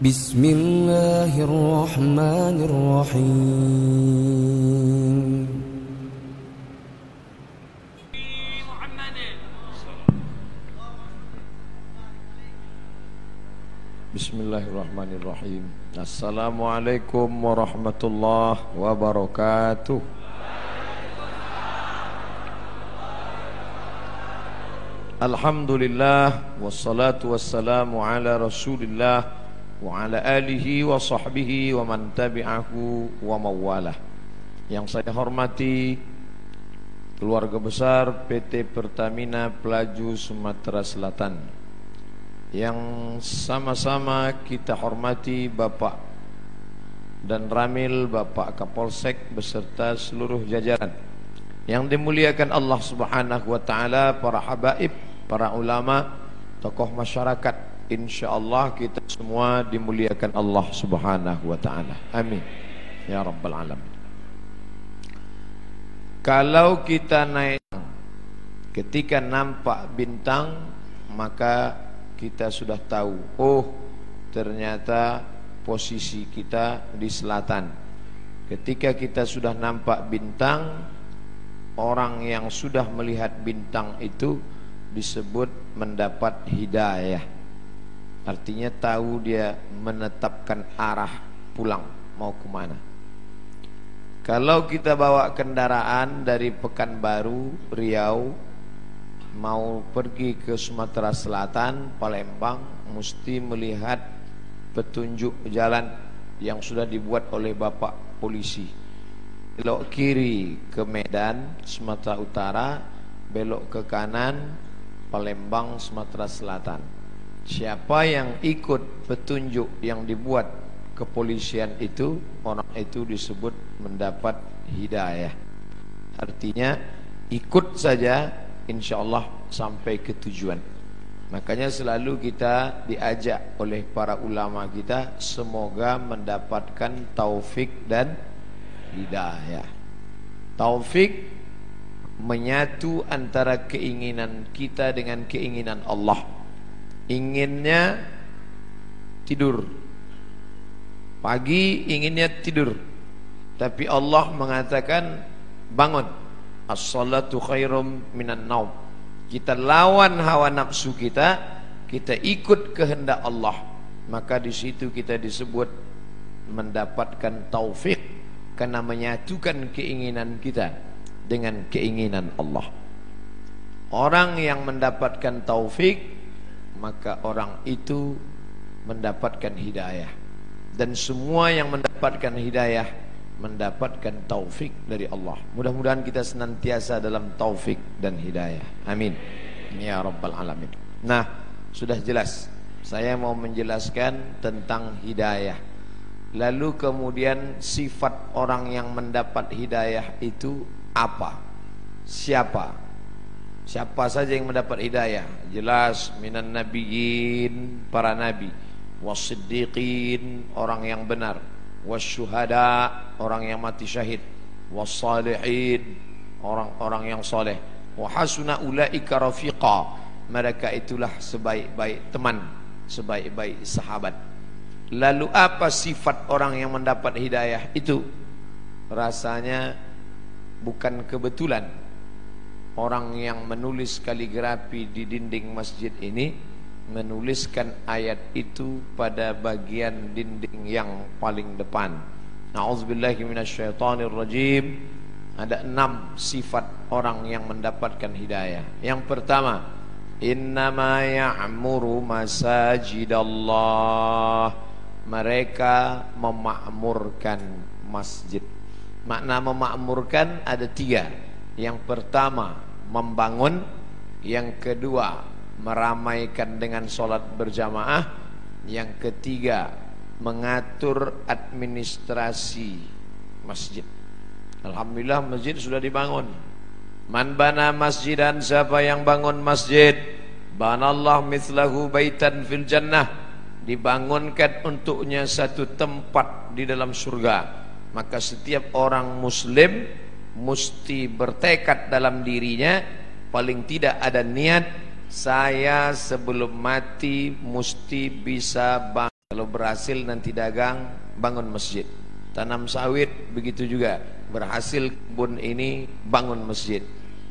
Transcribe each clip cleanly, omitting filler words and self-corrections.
بسم الله الرحمن الرحيم Bismillahirrahmanirrahim. Assalamualaikum warahmatullahi wabarakatuh. Alhamdulillah wassalatu wassalamu ala Rasulillah wa ala alihi wa sahbihi wa man tabi'ahu wa mawalah. Yang saya hormati keluarga besar PT Pertamina Pelaju Sumatera Selatan, yang sama-sama kita hormati Bapak dan Ramil, Bapak Kapolsek beserta seluruh jajaran yang dimuliakan Allah Subhanahu wa taala, para habaib, para ulama, tokoh masyarakat. Insyaallah kita semua dimuliakan Allah Subhanahu wa taala. Amin ya rabbal alamin. Kalau kita naik, ketika nampak bintang, maka kita sudah tahu, oh ternyata posisi kita di selatan. Ketika kita sudah nampak bintang, orang yang sudah melihat bintang itu disebut mendapat hidayah. Artinya tahu dia menetapkan arah pulang mau kemana. Kalau kita bawa kendaraan dari Pekanbaru, Riau, mau pergi ke Sumatera Selatan, Palembang, mesti melihat petunjuk jalan yang sudah dibuat oleh Bapak Polisi. Belok kiri ke Medan, Sumatera Utara, belok ke kanan, Palembang, Sumatera Selatan. Siapa yang ikut petunjuk yang dibuat kepolisian itu, orang itu disebut mendapat hidayah. Artinya ikut saja, insyaallah sampai ke tujuan. Makanya selalu kita diajak oleh para ulama kita, semoga mendapatkan taufik dan hidayah. Taufik menyatu antara keinginan kita dengan keinginan Allah. Inginnya tidur pagi, inginnya tidur, tapi Allah mengatakan bangun. As-salatu khairum minan naum. Kita lawan hawa nafsu kita, kita ikut kehendak Allah, maka di situ kita disebut mendapatkan taufik, karena menyatukan keinginan kita dengan keinginan Allah. Orang yang mendapatkan taufik, maka orang itu mendapatkan hidayah. Dan semua yang mendapatkan hidayah mendapatkan taufik dari Allah. Mudah-mudahan kita senantiasa dalam taufik dan hidayah. Amin ya rabbal alamin. Nah, sudah jelas. Saya mau menjelaskan tentang hidayah. Lalu kemudian sifat orang yang mendapat hidayah itu apa? Siapa? Siapa saja yang mendapat hidayah? Jelas, minan nabiyyin, para nabi, wassiddiqin, orang yang benar, wasyuhada, orang yang mati syahid, wassalihin, orang-orang yang soleh, wa hasuna ulaika rafiqa, mereka itulah sebaik-baik teman, sebaik-baik sahabat. Lalu apa sifat orang yang mendapat hidayah itu? Rasanya bukan kebetulan orang yang menulis kaligrafi di dinding masjid ini menuliskan ayat itu pada bagian dinding yang paling depan. Na'udzubillahi minasyaitonirrajim. Ada 6 sifat orang yang mendapatkan hidayah. Yang pertama, innama ya'muru masajidallah. Mereka memakmurkan masjid. Makna memakmurkan ada 3. Yang pertama, membangun. Yang kedua, meramaikan dengan sholat berjamaah. Yang ketiga, mengatur administrasi masjid. Alhamdulillah masjid sudah dibangun. Man bana masjidan, siapa yang bangun masjid, banallah mithlahu baitan fil jannah, dibangunkan untuknya satu tempat di dalam surga. Maka setiap orang muslim mesti bertekad dalam dirinya, paling tidak ada niat, saya sebelum mati mesti bisa Kalau berhasil nanti dagang, bangun masjid. Tanam sawit, begitu juga. Berhasil kebun ini, bangun masjid.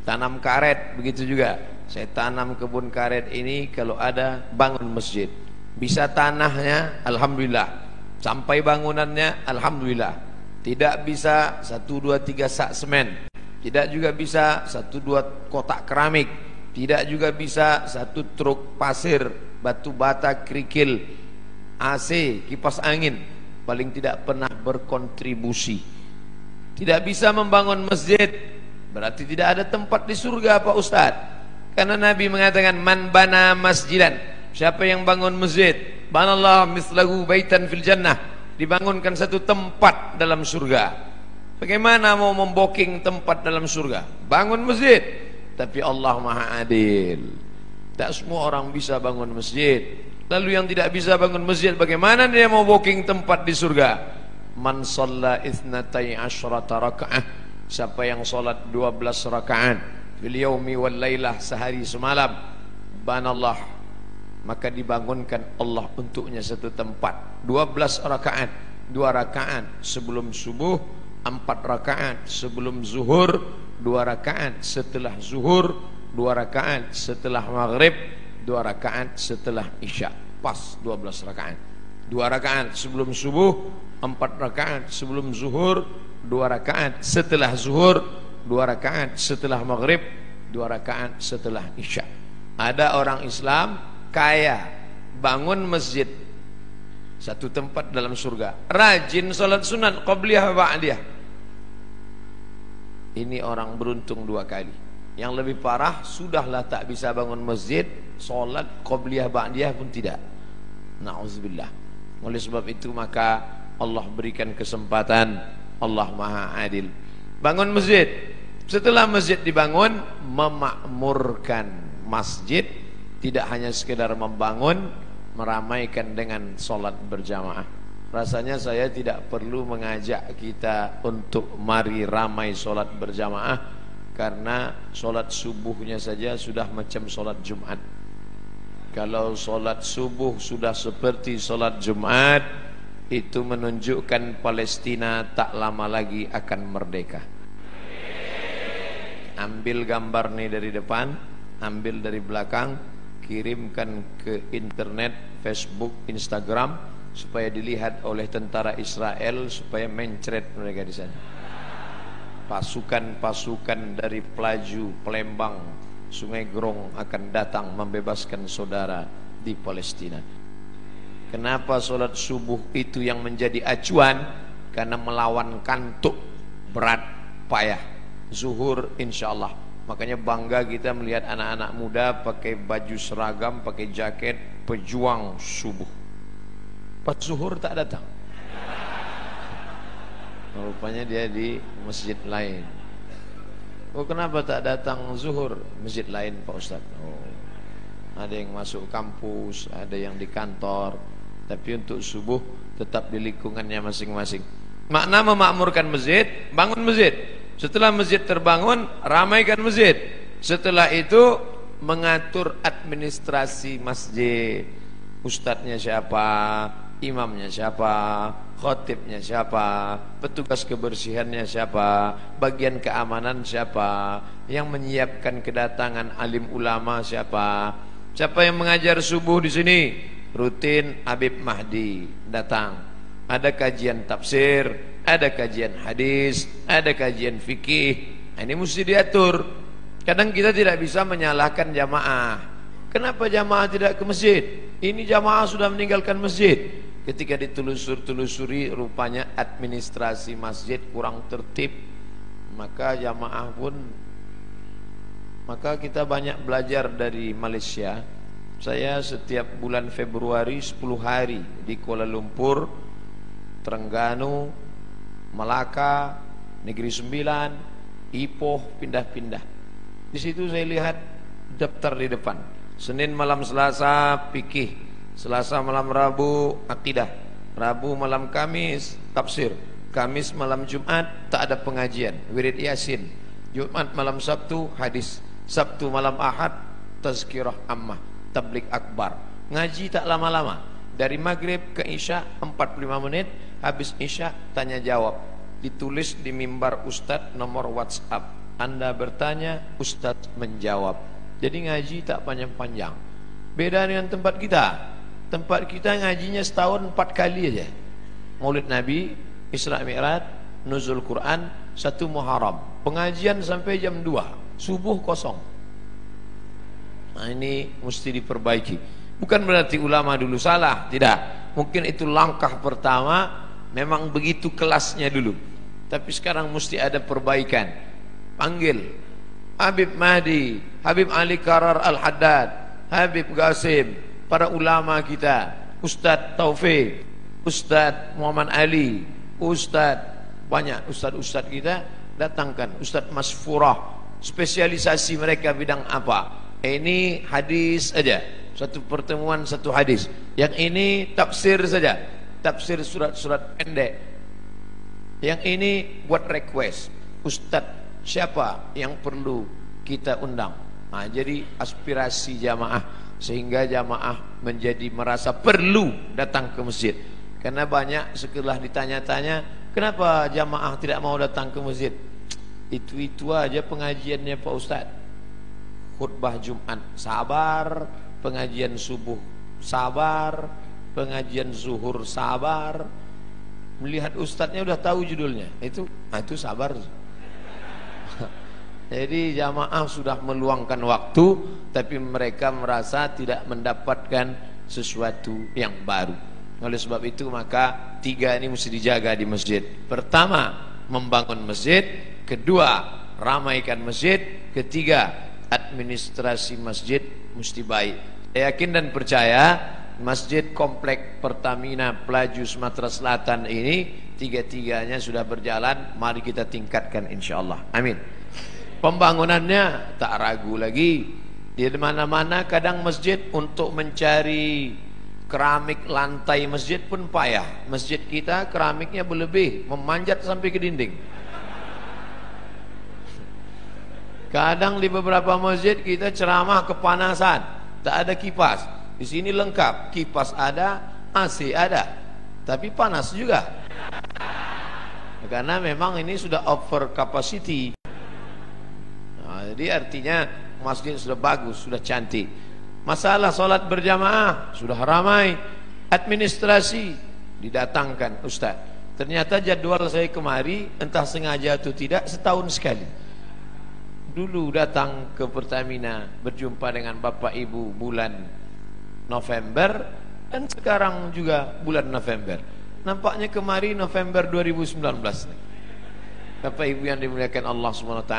Tanam karet, begitu juga. Saya tanam kebun karet ini, kalau ada, bangun masjid. Bisa tanahnya, alhamdulillah. Sampai bangunannya, alhamdulillah. Tidak bisa 1, 2, 3 sak semen. Tidak juga bisa 1, 2 kotak keramik. Tidak juga bisa 1 truk pasir, batu bata, kerikil, AC, kipas angin. Paling tidak pernah berkontribusi. Tidak bisa membangun masjid, berarti tidak ada tempat di surga Pak Ustaz. Karena Nabi mengatakan, man bana masjidan, siapa yang bangun masjid, banallahu mislahu baitan fil jannah, dibangunkan 1 tempat dalam surga. Bagaimana mau memboking tempat dalam surga? Bangun masjid. Tapi Allah Maha Adil. Tak semua orang bisa bangun masjid. Lalu yang tidak bisa bangun masjid, bagaimana dia mau booking tempat di surga? Man shalla itsnatai asyrata raka'ah, siapa yang salat 12 rakaat fil yaumi wal lailah, sehari semalam, banallah, maka dibangunkan Allah untuknya 1 tempat. 12 rakaat, 2 rakaat sebelum subuh, 4 rakaat sebelum zuhur, 2 rakaat setelah zuhur, 2 rakaat setelah maghrib, 2 rakaat setelah isya. Pas 12 rakaat. 2 rakaat sebelum subuh, 4 rakaat sebelum zuhur, 2 rakaat setelah zuhur, 2 rakaat setelah maghrib, 2 rakaat setelah isya. Ada orang Islam kaya, bangun masjid 1 tempat dalam surga, rajin salat sunat qabliyah ba'diyah. Ini orang beruntung 2 kali. Yang lebih parah, sudahlah tak bisa bangun masjid, solat qabliyah ba'diyah pun tidak. Na'udzubillah. Oleh sebab itu maka Allah berikan kesempatan, Allah Maha Adil. Bangun masjid. Setelah masjid dibangun, memakmurkan masjid. Tidak hanya sekedar membangun, meramaikan dengan solat berjamaah. Rasanya saya tidak perlu mengajak kita untuk mari ramai solat berjamaah, karena solat subuhnya saja sudah macam solat Jumat. Kalau solat subuh sudah seperti solat Jumat, itu menunjukkan Palestina tak lama lagi akan merdeka. Ambil gambar nih dari depan, ambil dari belakang, kirimkan ke internet, Facebook, Instagram, supaya dilihat oleh tentara Israel, supaya mencret mereka di sana. Pasukan-pasukan dari Pelaju, Palembang, Sungai Grong akan datang membebaskan saudara di Palestina. Kenapa solat subuh itu yang menjadi acuan? Karena melawan kantuk berat, payah. Zuhur insyaallah. Makanya bangga kita melihat anak-anak muda pakai baju seragam, pakai jaket, pejuang subuh. Pas zuhur tak datang. Rupanya dia di masjid lain. Oh, kenapa tak datang zuhur? Masjid lain Pak Ustaz. Oh, ada yang masuk kampus, ada yang di kantor. Tapi untuk subuh tetap di lingkungannya masing-masing. Makna memakmurkan masjid, bangun masjid. Setelah masjid terbangun, ramaikan masjid. Setelah itu mengatur administrasi masjid. Ustadznya siapa, imamnya siapa, khotibnya siapa, petugas kebersihannya siapa, bagian keamanan siapa, yang menyiapkan kedatangan alim ulama siapa, siapa yang mengajar subuh di sini. Rutin Habib Mahdi datang. Ada kajian tafsir, ada kajian hadis, ada kajian fikih. Ini mesti diatur. Kadang kita tidak bisa menyalahkan jamaah. Kenapa jamaah tidak ke masjid? Ini jamaah sudah meninggalkan masjid. Ketika ditelusuri rupanya administrasi masjid kurang tertib, maka jamaah pun, maka kita banyak belajar dari Malaysia. Saya setiap bulan Februari 10 hari di Kuala Lumpur, Terengganu, Melaka, Negeri Sembilan, Ipoh, pindah-pindah. Di situ saya lihat daftar di depan. Senin malam Selasa fikih, Selasa malam Rabu akidah, Rabu malam Kamis tafsir, Kamis malam Jumat tak ada pengajian, wirid Yasin, Jumat malam Sabtu hadis, Sabtu malam Ahad tazkirah ammah, tablik akbar. Ngaji tak lama-lama. Dari maghrib ke isya 45 menit, habis isya tanya jawab. Ditulis di mimbar Ustadz nomor WhatsApp. Anda bertanya, Ustadz menjawab. Jadi ngaji tak panjang-panjang. Beda dengan tempat kita. Tempat kita ngajinya setahun 4 kali aja. Maulid Nabi, Isra Mi'raj, Nuzul Quran, 1 Muharram. Pengajian sampai jam 2, subuh kosong. Nah, ini mesti diperbaiki. Bukan berarti ulama dulu salah, tidak. Mungkin itu langkah pertama, memang begitu kelasnya dulu. Tapi sekarang mesti ada perbaikan. Panggil Habib Mahdi, Habib Ali Karar Al-Haddad, Habib Qasim, para ulama kita, Ustadz Taufik, Ustadz Muhammad Ali, Ustadz, banyak Ustadz kita datangkan. Ustadz Masfurah, spesialisasi mereka bidang apa? Ini hadis aja, satu pertemuan satu hadis. Yang ini tafsir saja, tafsir surat-surat pendek. Yang ini buat request, Ustadz siapa yang perlu kita undang. Nah, jadi aspirasi jamaah, sehingga jamaah menjadi merasa perlu datang ke masjid. Karena banyak setelah ditanya-tanya, kenapa jamaah tidak mau datang ke masjid? Itu aja pengajiannya Pak Ustadz. Khutbah Jumat sabar, pengajian subuh sabar, pengajian zuhur sabar. Melihat ustadznya udah tahu judulnya, itu sabar. Jadi jamaah sudah meluangkan waktu, tapi mereka merasa tidak mendapatkan sesuatu yang baru. Oleh sebab itu maka 3 ini mesti dijaga di masjid. Pertama, membangun masjid. Kedua, ramaikan masjid. Ketiga, administrasi masjid mesti baik. Saya yakin dan percaya masjid komplek Pertamina Pelaju Sumatera Selatan ini 3-3-nya sudah berjalan. Mari kita tingkatkan insyaallah. Amin. Pembangunannya tak ragu lagi. Di mana-mana kadang masjid untuk mencari keramik lantai masjid pun payah. Masjid kita keramiknya berlebih, memanjat sampai ke dinding. Kadang di beberapa masjid kita ceramah kepanasan, tak ada kipas. Di sini lengkap, kipas ada, AC ada, tapi panas juga. Karena memang ini sudah over capacity. Jadi artinya masjid sudah bagus, sudah cantik. Masalah solat berjamaah sudah ramai. Administrasi didatangkan ustaz. Ternyata jadwal saya kemari, entah sengaja atau tidak, setahun sekali. Dulu datang ke Pertamina, berjumpa dengan Bapak Ibu bulan November, dan sekarang juga bulan November. Nampaknya kemari November 2019. Bapak Ibu yang dimuliakan Allah SWT,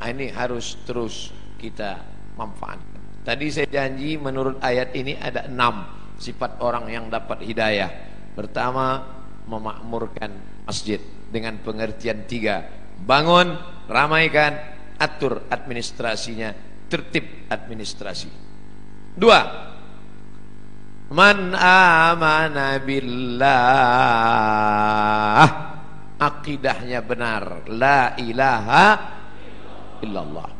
ini harus terus kita manfaatkan. Tadi saya janji menurut ayat ini ada 6 sifat orang yang dapat hidayah. Pertama, memakmurkan masjid dengan pengertian 3. Bangun, ramaikan, atur administrasinya, tertib administrasi. 2. Man amana billah, akidahnya benar, la ilaha illallah.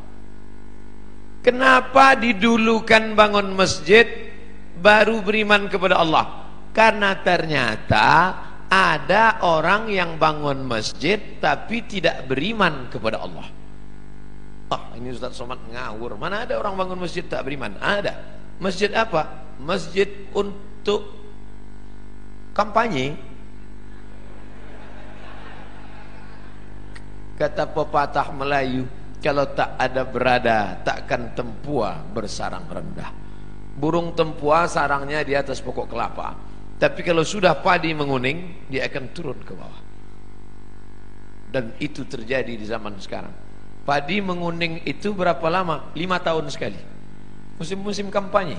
Kenapa didulukan bangun masjid baru beriman kepada Allah? Karena ternyata ada orang yang bangun masjid tapi tidak beriman kepada Allah. Ini Ustaz Somad ngawur. Mana ada orang bangun masjid tak beriman? Ada. Masjid apa? Masjid untuk kampanye. Kata pepatah Melayu, kalau tak ada berada, takkan tempua bersarang rendah. Burung tempua sarangnya di atas pokok kelapa, tapi kalau sudah padi menguning, dia akan turun ke bawah. Dan itu terjadi di zaman sekarang. Padi menguning itu berapa lama? 5 tahun sekali. Musim-musim kampanye.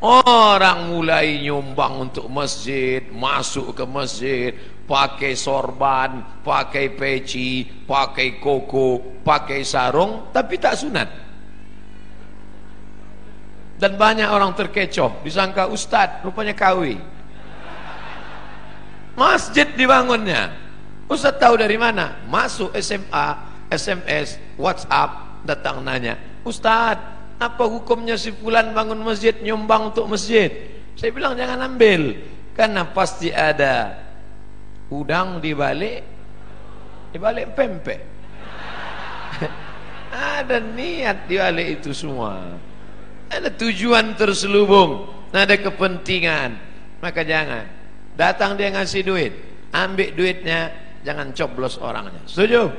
Orang mulai nyumbang untuk masjid, masuk ke masjid, pakai sorban, pakai peci, pakai koko, pakai sarung, tapi tak sunat. Dan banyak orang terkecoh, disangka ustadz, rupanya KW. Masjid dibangunnya. Ustadz tahu dari mana? Masuk SMA, SMS, WhatsApp, datang nanya, Ustadz, apa hukumnya si fulan bangun masjid, nyumbang untuk masjid? Saya bilang jangan ambil, karena pasti ada udang di balik pempek. Ada niat di balik itu semua. Ada tujuan terselubung, ada kepentingan. Maka jangan. Datang dia ngasih duit, ambil duitnya, jangan coblos orangnya. Setuju?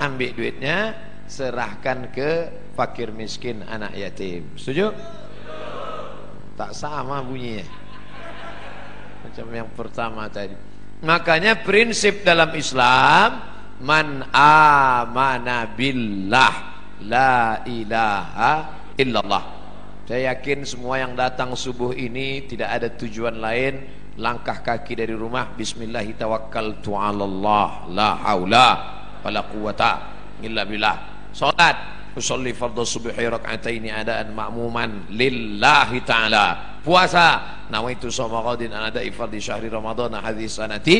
Ambil duitnya, serahkan ke fakir miskin, anak yatim. Setuju? Tak sama bunyinya macam yang pertama tadi. Makanya prinsip dalam Islam, man amana billah la ilaha illallah. Saya yakin semua yang datang subuh ini tidak ada tujuan lain, langkah kaki dari rumah, bismillahi tawakkaltu 'alallah la haula wala quwata illa billah. Salat, usolli fardhu subhi rak'ataini adaan ma'muman lillahi ta'ala. Puasa, nawaitu shauma ghadin ada'i fardhi syahri ramadhan hadhihi sanati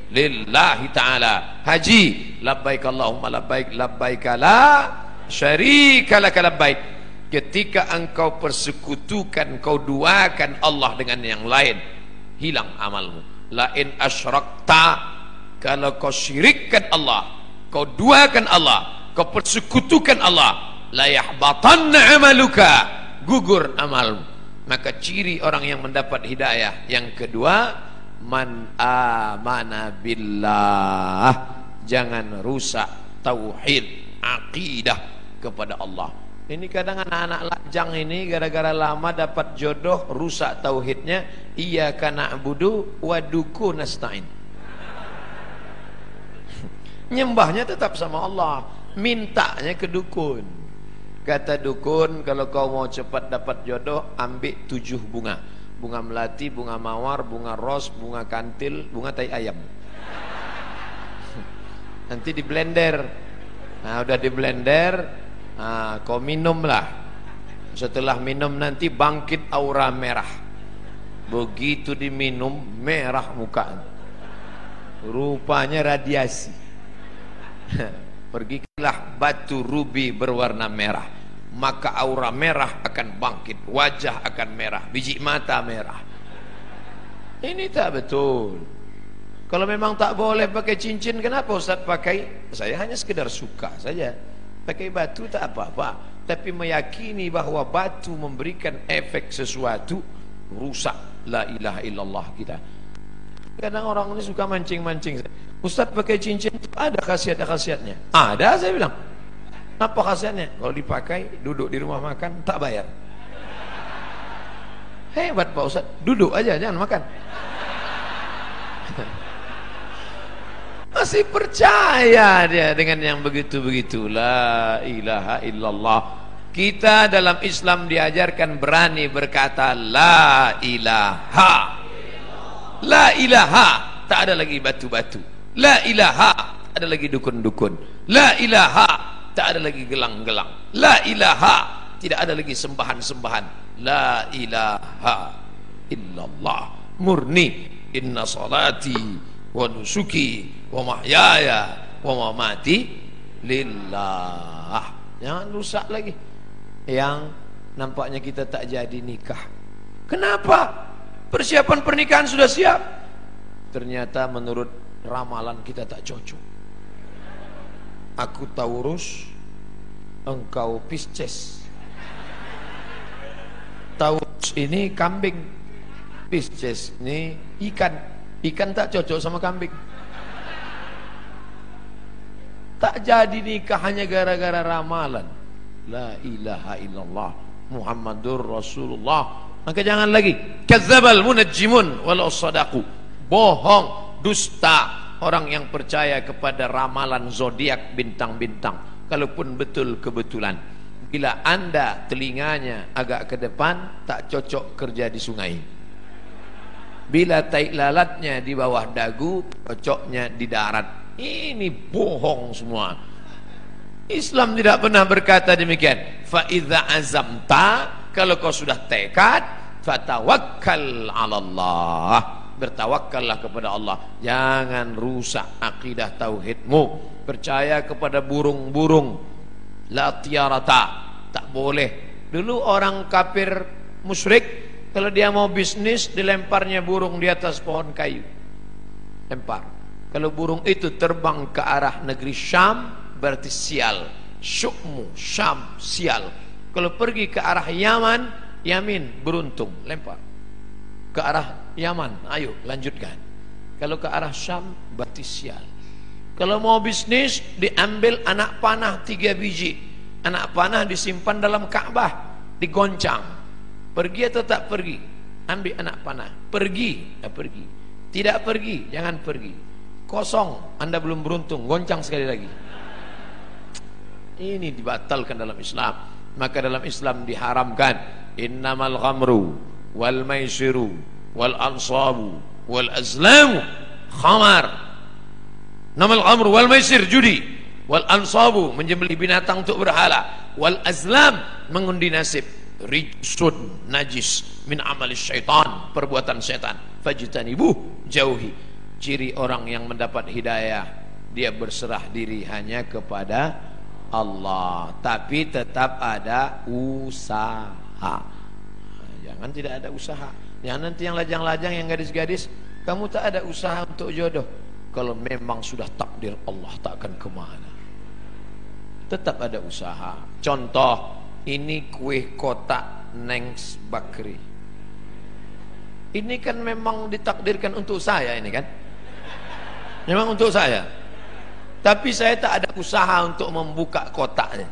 lillahi ta'ala. Haji, labbaik Allahumma labbaik labbaik la syarika laka labbaik. Ketika engkau persekutukan, kau duakan Allah dengan yang lain, hilang amalmu. La in asyrakta, kalau kau syirikkan Allah, kau duakan Allah, kau persekutukan Allah, la yahbatanna amaluka, gugur amalmu. Maka ciri orang yang mendapat hidayah yang kedua, man amana billah, jangan rusak tauhid, akidah kepada Allah. Ini kadang anak-anak lajang ini gara-gara lama dapat jodoh rusak tauhidnya. Iyyaka na'budu wa duku nasta'in. Nyembahnya tetap sama Allah, mintanya ke dukun. Kata dukun, kalau kau mau cepat dapat jodoh, ambil 7 bunga. Bunga melati, bunga mawar, bunga ros, bunga kantil, bunga tai ayam. Nanti di blender. Nah, udah di blender, nah, kau minumlah. Setelah minum nanti bangkit aura merah. Begitu diminum, merah muka. Rupanya radiasi. Pergilah batu rubi berwarna merah, maka aura merah akan bangkit, wajah akan merah, biji mata merah. Ini tak betul. Kalau memang tak boleh pakai cincin, kenapa Ustaz pakai? Saya hanya sekedar suka saja. Pakai batu tak apa-apa, tapi meyakini bahwa batu memberikan efek sesuatu, rusak la ilaha illallah kita. Kadang orang ini suka mancing-mancing. Ustaz pakai cincin ada khasiat-khasiatnya. Ada, saya bilang. Apa khasiatnya? Kalau dipakai, duduk di rumah makan tak bayar. Hebat Pak Ustaz, duduk aja jangan makan. Masih percaya dia dengan yang begitu-begitu. La ilaha illallah. Kita dalam Islam diajarkan berani berkata la ilaha. La ilaha, tak ada lagi batu-batu. La ilaha, tak ada lagi dukun-dukun. La ilaha, tak ada lagi gelang-gelang. La ilaha, tidak ada lagi sembahan-sembahan. La ilaha illallah. Murni. Inna salati wa nusuki wa mahyaya wa mamati lillah. Jangan rusak lagi. Yang nampaknya kita tak jadi nikah. Kenapa? Persiapan pernikahan sudah siap, ternyata menurut ramalan kita tak cocok. Aku Taurus, engkau Pisces. Taurus ini kambing, Pisces ini ikan. Ikan tak cocok sama kambing. Tak jadi nikah hanya gara-gara ramalan. La ilaha illallah Muhammadur Rasulullah. Maka jangan lagi kadzdzabal munajjimun walau sadaqu. Bohong, dusta orang yang percaya kepada ramalan zodiak bintang-bintang, kalaupun betul kebetulan. Bila Anda telinganya agak ke depan, tak cocok kerja di sungai. Bila tai lalatnya di bawah dagu, cocoknya di darat. Ini bohong semua. Islam tidak pernah berkata demikian. Fa idza azamta, kalau kau sudah tekad, fatawakkal 'alallah, bertawakkallah kepada Allah. Jangan rusak akidah tauhidmu. Percaya kepada burung-burung. La tiarata, tak boleh. Dulu orang kafir musyrik Kalau dia mau bisnis, dilemparnya burung di atas pohon kayu. Lempar. Kalau burung itu terbang ke arah negeri Syam, berarti sial. Syukmu, Syam, sial. Kalau pergi ke arah Yaman, Yamin, beruntung. Lempar. Ke arah Yaman, ayo lanjutkan. Kalau ke arah Syam, berarti sial. Kalau mau bisnis, diambil anak panah 3 biji. Anak panah disimpan dalam Ka'bah, digoncang. Pergi atau tak pergi? Ambil anak panah. Pergi, ya pergi. Tidak pergi, jangan pergi. Kosong, Anda belum beruntung. Goncang sekali lagi. Ini dibatalkan dalam Islam. Maka dalam Islam diharamkan innamal ghamru wal maisiru wal ansabu wal azlamu khamar. Namal ghamru wal maisir, judi, wal ansabu, menyembelih binatang untuk berhala, wal azlam, mengundi nasib, rijsun, najis, min amalis syaitan, perbuatan setan, fajtanibuh, jauhi. Ciri orang yang mendapat hidayah, dia berserah diri hanya kepada Allah, tapi tetap ada usaha. Jangan tidak ada usaha. Jangan nanti yang lajang-lajang, yang gadis-gadis, kamu tak ada usaha untuk jodoh. Kalau memang sudah takdir Allah, tak akan kemana. Tetap ada usaha. Contoh, ini kue kotak Nengs Bakri. Ini kan memang ditakdirkan untuk saya ini kan. Memang untuk saya. Tapi saya tak ada usaha untuk membuka kotaknya.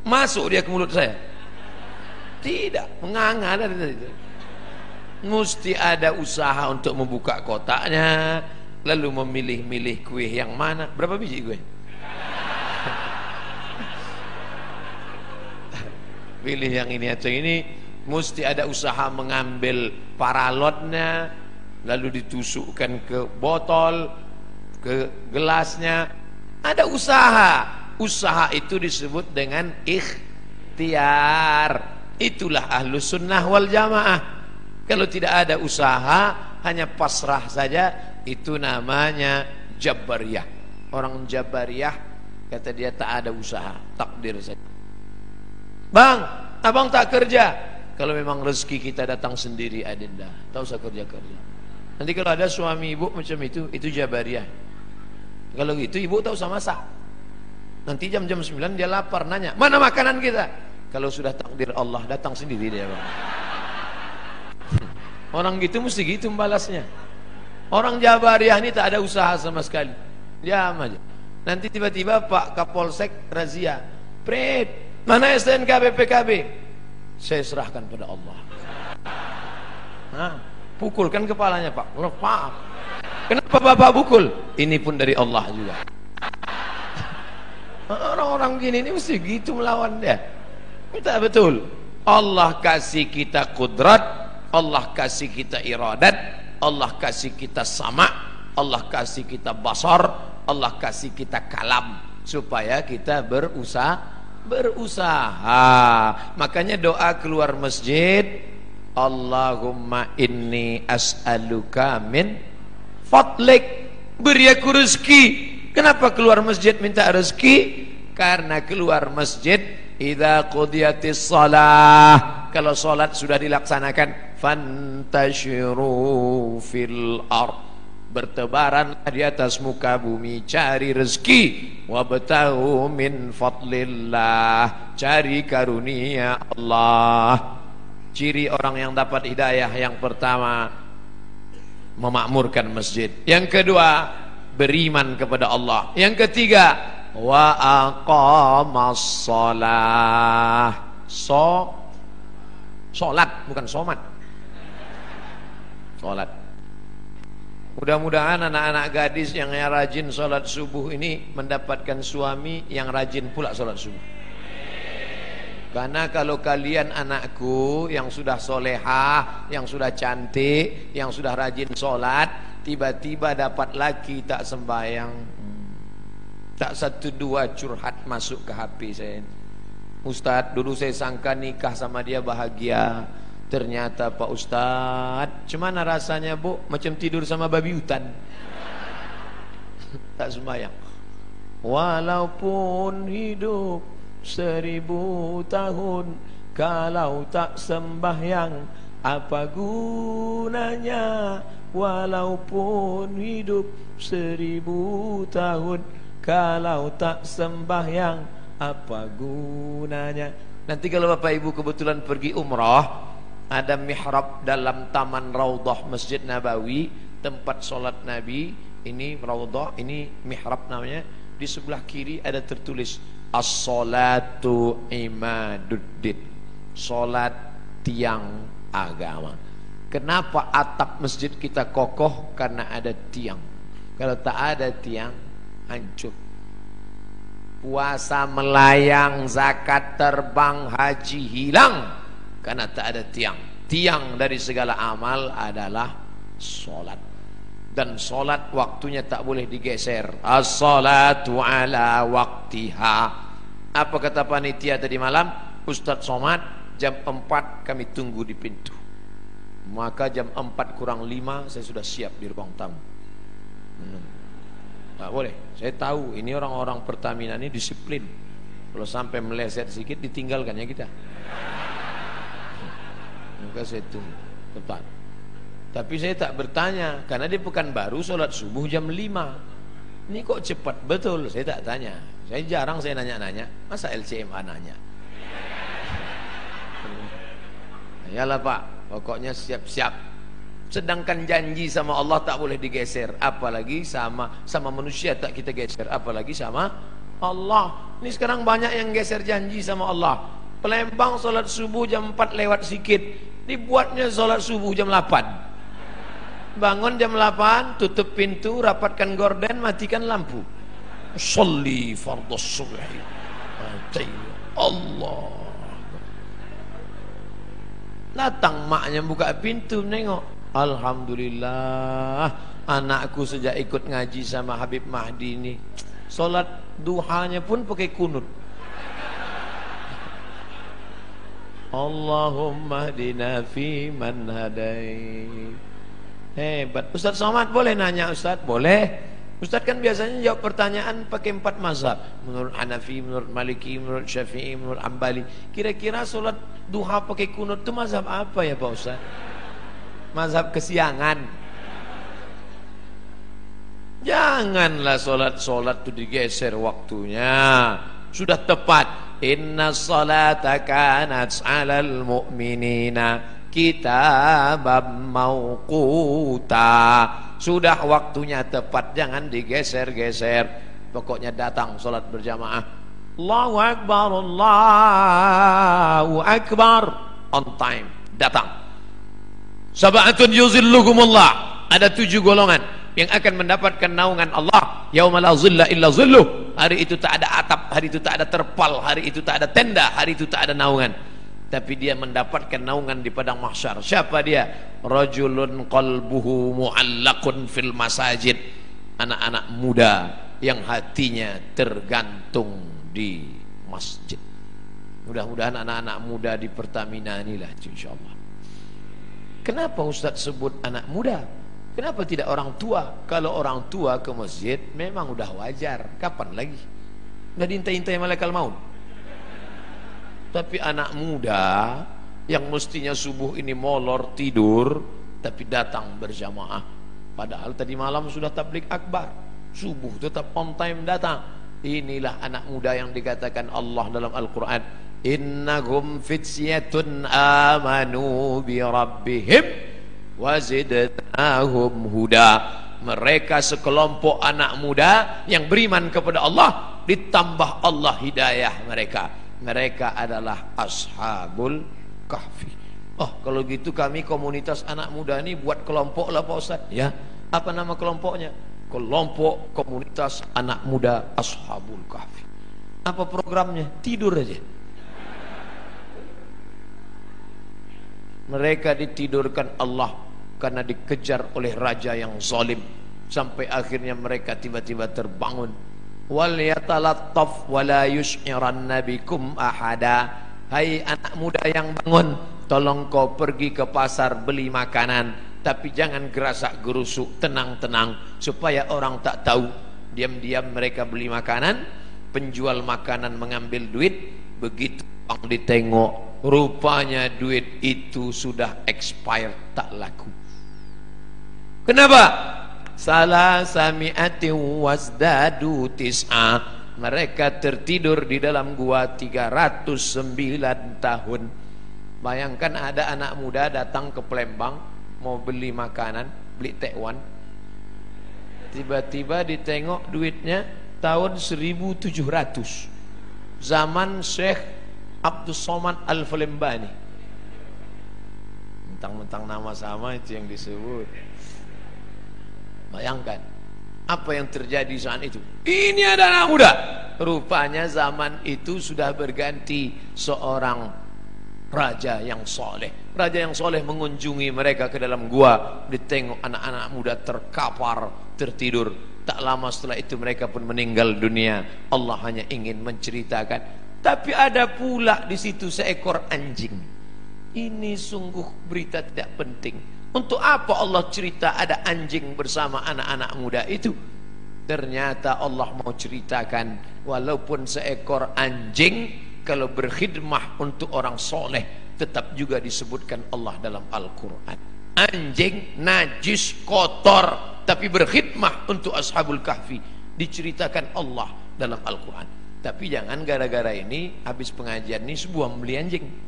Masuk dia ke mulut saya. Tidak, menganga dari itu. Mesti ada usaha untuk membuka kotaknya. Lalu memilih-milih kue yang mana. Berapa biji kue? Pilih yang ini atau ini. Mesti ada usaha mengambil paralotnya, lalu ditusukkan ke botol, ke gelasnya. Ada usaha. Usaha itu disebut dengan ikhtiar. Itulah ahlus sunnah wal jamaah. Kalau tidak ada usaha, hanya pasrah saja, itu namanya Jabariyah. Orang Jabariyah kata dia tak ada usaha, takdir saja. Bang, abang tak kerja. Kalau memang rezeki kita datang sendiri, adinda, tak usah kerja-kerja. Nanti kalau ada suami ibu macam itu Jabariyah. Kalau gitu ibu tak usah masak. Nanti jam-jam 9 dia lapar, nanya, mana makanan kita? Kalau sudah takdir Allah, datang sendiri dia, bang. Orang gitu mesti gitu membalasnya. Orang Jabariyah ini tak ada usaha sama sekali. Diam aja. Nanti tiba-tiba Pak Kapolsek razia. Pret, mana STNK BPKB? Saya serahkan pada Allah. Nah, pukulkan kepalanya Pak. Pak, kenapa Bapak pukul? Ini pun dari Allah juga. Orang-orang gini ini mesti gitu melawan dia. Kita betul. Allah kasih kita kudrat, Allah kasih kita iradat, Allah kasih kita sama, Allah kasih kita basar, Allah kasih kita kalam, supaya kita berusaha. Makanya doa keluar masjid, Allahumma inni as'aluka min fadlik, beri aku rezeki. Kenapa keluar masjid minta rezeki? Karena keluar masjid idza qudiyatis shalah, kalau salat sudah dilaksanakan, fantashiru fil ard, bertebaran di atas muka bumi, cari rezeki, wabtaghu min fadlillah, cari karunia Allah. Ciri orang yang dapat hidayah yang pertama, memakmurkan masjid. Yang kedua, beriman kepada Allah. Yang ketiga, wa aqamas shalah. Salat, bukan somat. Salat. Mudah-mudahan anak-anak gadis yang rajin sholat subuh ini mendapatkan suami yang rajin pula sholat subuh. Karena kalau kalian anakku yang sudah solehah, yang sudah cantik, yang sudah rajin sholat, tiba-tiba dapat laki tak sembahyang, tak satu dua curhat masuk ke HP saya. Ustadz, dulu saya sangka nikah sama dia bahagia. Ternyata Pak Ustadz, cuman rasanya bu, macam tidur sama babi hutan. Tak sembahyang. Walaupun hidup 1000 tahun, kalau tak sembahyang Apa gunanya walaupun hidup 1000 tahun, kalau tak sembahyang apa gunanya? Nanti kalau Bapak Ibu kebetulan pergi umrah, ada mihrab dalam taman Raudhah Masjid Nabawi, tempat solat Nabi. Ini Raudhah, ini mihrab namanya. Di sebelah kiri ada tertulis as-salatu imaduddin, solat tiang agama. Kenapa atap masjid kita kokoh? Karena ada tiang. Kalau tak ada tiang, hancur. Puasa melayang, zakat terbang, haji hilang karena tak ada tiang. Tiang dari segala amal adalah solat. Dan solat waktunya tak boleh digeser. As-salatu ala waktiha. Apa kata panitia tadi malam? Ustadz Somad, jam 4 kami tunggu di pintu. Maka jam 4 kurang 5 saya sudah siap di ruang tamu. Tak boleh. Saya tahu ini orang-orang Pertamina ini disiplin. Kalau sampai meleset sedikit ditinggalkan ya kita. Maka saya tunggu tepat. Tapi saya tak bertanya, karena di Pekanbaru sholat subuh jam 5. Ini kok cepat betul? Saya tak tanya. Saya jarang saya nanya-nanya. Masa LCMA nanya? Yalah Pak, pokoknya siap-siap. Sedangkan janji sama Allah tak boleh digeser, apalagi sama manusia tak kita geser, apalagi sama Allah. Ini sekarang banyak yang geser janji sama Allah. Palembang sholat subuh jam 4 lewat sikit, dibuatnya sholat subuh jam 8. Bangun jam 8, tutup pintu, rapatkan gorden, matikan lampu. Sholli fardhu subhi. Allah. Datang maknya buka pintu nengok. Alhamdulillah, anakku sejak ikut ngaji sama Habib Mahdi ini, solat duhanya pun pakai kunut. Allahumma hdina fi man hadai. Hebat. Ustadz Somad boleh nanya Ustadz? Boleh. Ustadz kan biasanya jawab pertanyaan pakai 4 mazhab. Menurut Hanafi, menurut Maliki, menurut Syafi'i, menurut Ambali. Kira-kira solat duha pakai kunut itu mazhab apa ya Pak Ustadz? Mazhab kesiangan. Janganlah solat itu digeser waktunya. Sudah tepat. Inna salata kanat 'alal mu'minina kitabam mauquta. Sudah waktunya tepat, jangan digeser-geser. Pokoknya datang solat berjamaah. Allahu Akbar, Allahu Akbar. On time, datang. Sab'atun yuzilluhumullah. Ada 7 golongan yang akan mendapatkan naungan Allah. Yauma la zilla illa zilluh. Hari itu tak ada atap, hari itu tak ada terpal, hari itu tak ada tenda, hari itu tak ada naungan. Tapi dia mendapatkan naungan di padang mahsyar. Siapa dia? Rajulun qalbuhu mu'allaqun fil masajid. Anak-anak muda yang hatinya tergantung di masjid. Mudah-mudahan anak-anak muda di Pertamina inilah insyaallah. Kenapa Ustaz sebut anak muda? Kenapa tidak orang tua? Kalau orang tua ke masjid memang udah wajar. Kapan lagi? Udah diintai-intai malaikat maut. Tapi anak muda yang mestinya subuh ini molor tidur, tapi datang berjamaah. Padahal tadi malam sudah tablik akbar, subuh tetap on time datang. Inilah anak muda yang dikatakan Allah dalam Al-Quran, innahum fityatun amanu bi rabbihim wazidnahum huda. Mereka sekelompok anak muda yang beriman kepada Allah, ditambah Allah hidayah mereka. Mereka adalah ashabul kahfi. Oh, kalau gitu kami komunitas anak muda ini buat kelompok lah Pak Ustaz. Ya, apa nama kelompoknya? Kelompok komunitas anak muda ashabul kahfi. Apa programnya? Tidur aja. Mereka ditidurkan Allah karena dikejar oleh raja yang zalim, sampai akhirnya mereka tiba-tiba terbangun. Wal yatalattaf wala yush'iranna bikum ahada. Hai anak muda yang bangun, tolong kau pergi ke pasar beli makanan, tapi jangan gerasak gerusuk, tenang-tenang supaya orang tak tahu. Diam-diam mereka beli makanan, penjual makanan mengambil duit, begitu orang ditengok, Rupanya duit itu sudah expired, tak laku. Kenapa? Salah sami'ati wasdadu tis'a. Mereka tertidur di dalam gua 309 tahun. Bayangkan ada anak muda datang ke Palembang mau beli makanan, beli tekwan. Tiba-tiba ditengok duitnya tahun 1700. Zaman Syekh Abdul Somad Al-Falembani. Mentang-mentang nama sama itu yang disebut. Bayangkan apa yang terjadi saat itu. Ini ada anak muda. Rupanya zaman itu sudah berganti seorang raja yang soleh. Raja yang soleh mengunjungi mereka ke dalam gua. Ditengok anak-anak muda terkapar, tertidur. Tak lama setelah itu mereka pun meninggal dunia. Allah hanya ingin menceritakan. Tapi ada pula di situ seekor anjing. Ini sungguh berita tidak penting. Untuk apa Allah cerita ada anjing bersama anak-anak muda itu? Ternyata Allah mau ceritakan, walaupun seekor anjing kalau berkhidmah untuk orang soleh, tetap juga disebutkan Allah dalam Al-Quran. Anjing najis kotor, tapi berkhidmah untuk Ashabul Kahfi, diceritakan Allah dalam Al-Quran. Tapi jangan gara-gara ini habis pengajian ini sebuah membeli anjing.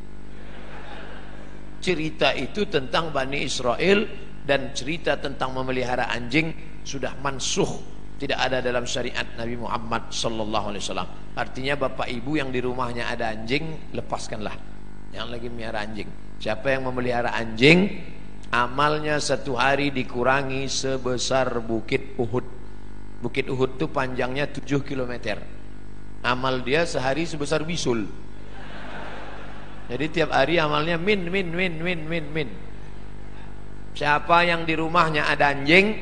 Cerita itu tentang Bani Israel dan cerita tentang memelihara anjing sudah mansuh, tidak ada dalam syariat Nabi Muhammad sallallahu alaihi wasallam. Artinya bapak ibu yang di rumahnya ada anjing, lepaskanlah. Yang lagi melihara anjing. Siapa yang memelihara anjing, amalnya satu hari dikurangi sebesar Bukit Uhud. Bukit Uhud itu panjangnya 7 km. Amal dia sehari sebesar bisul. Jadi tiap hari amalnya min. Siapa yang di rumahnya ada anjing,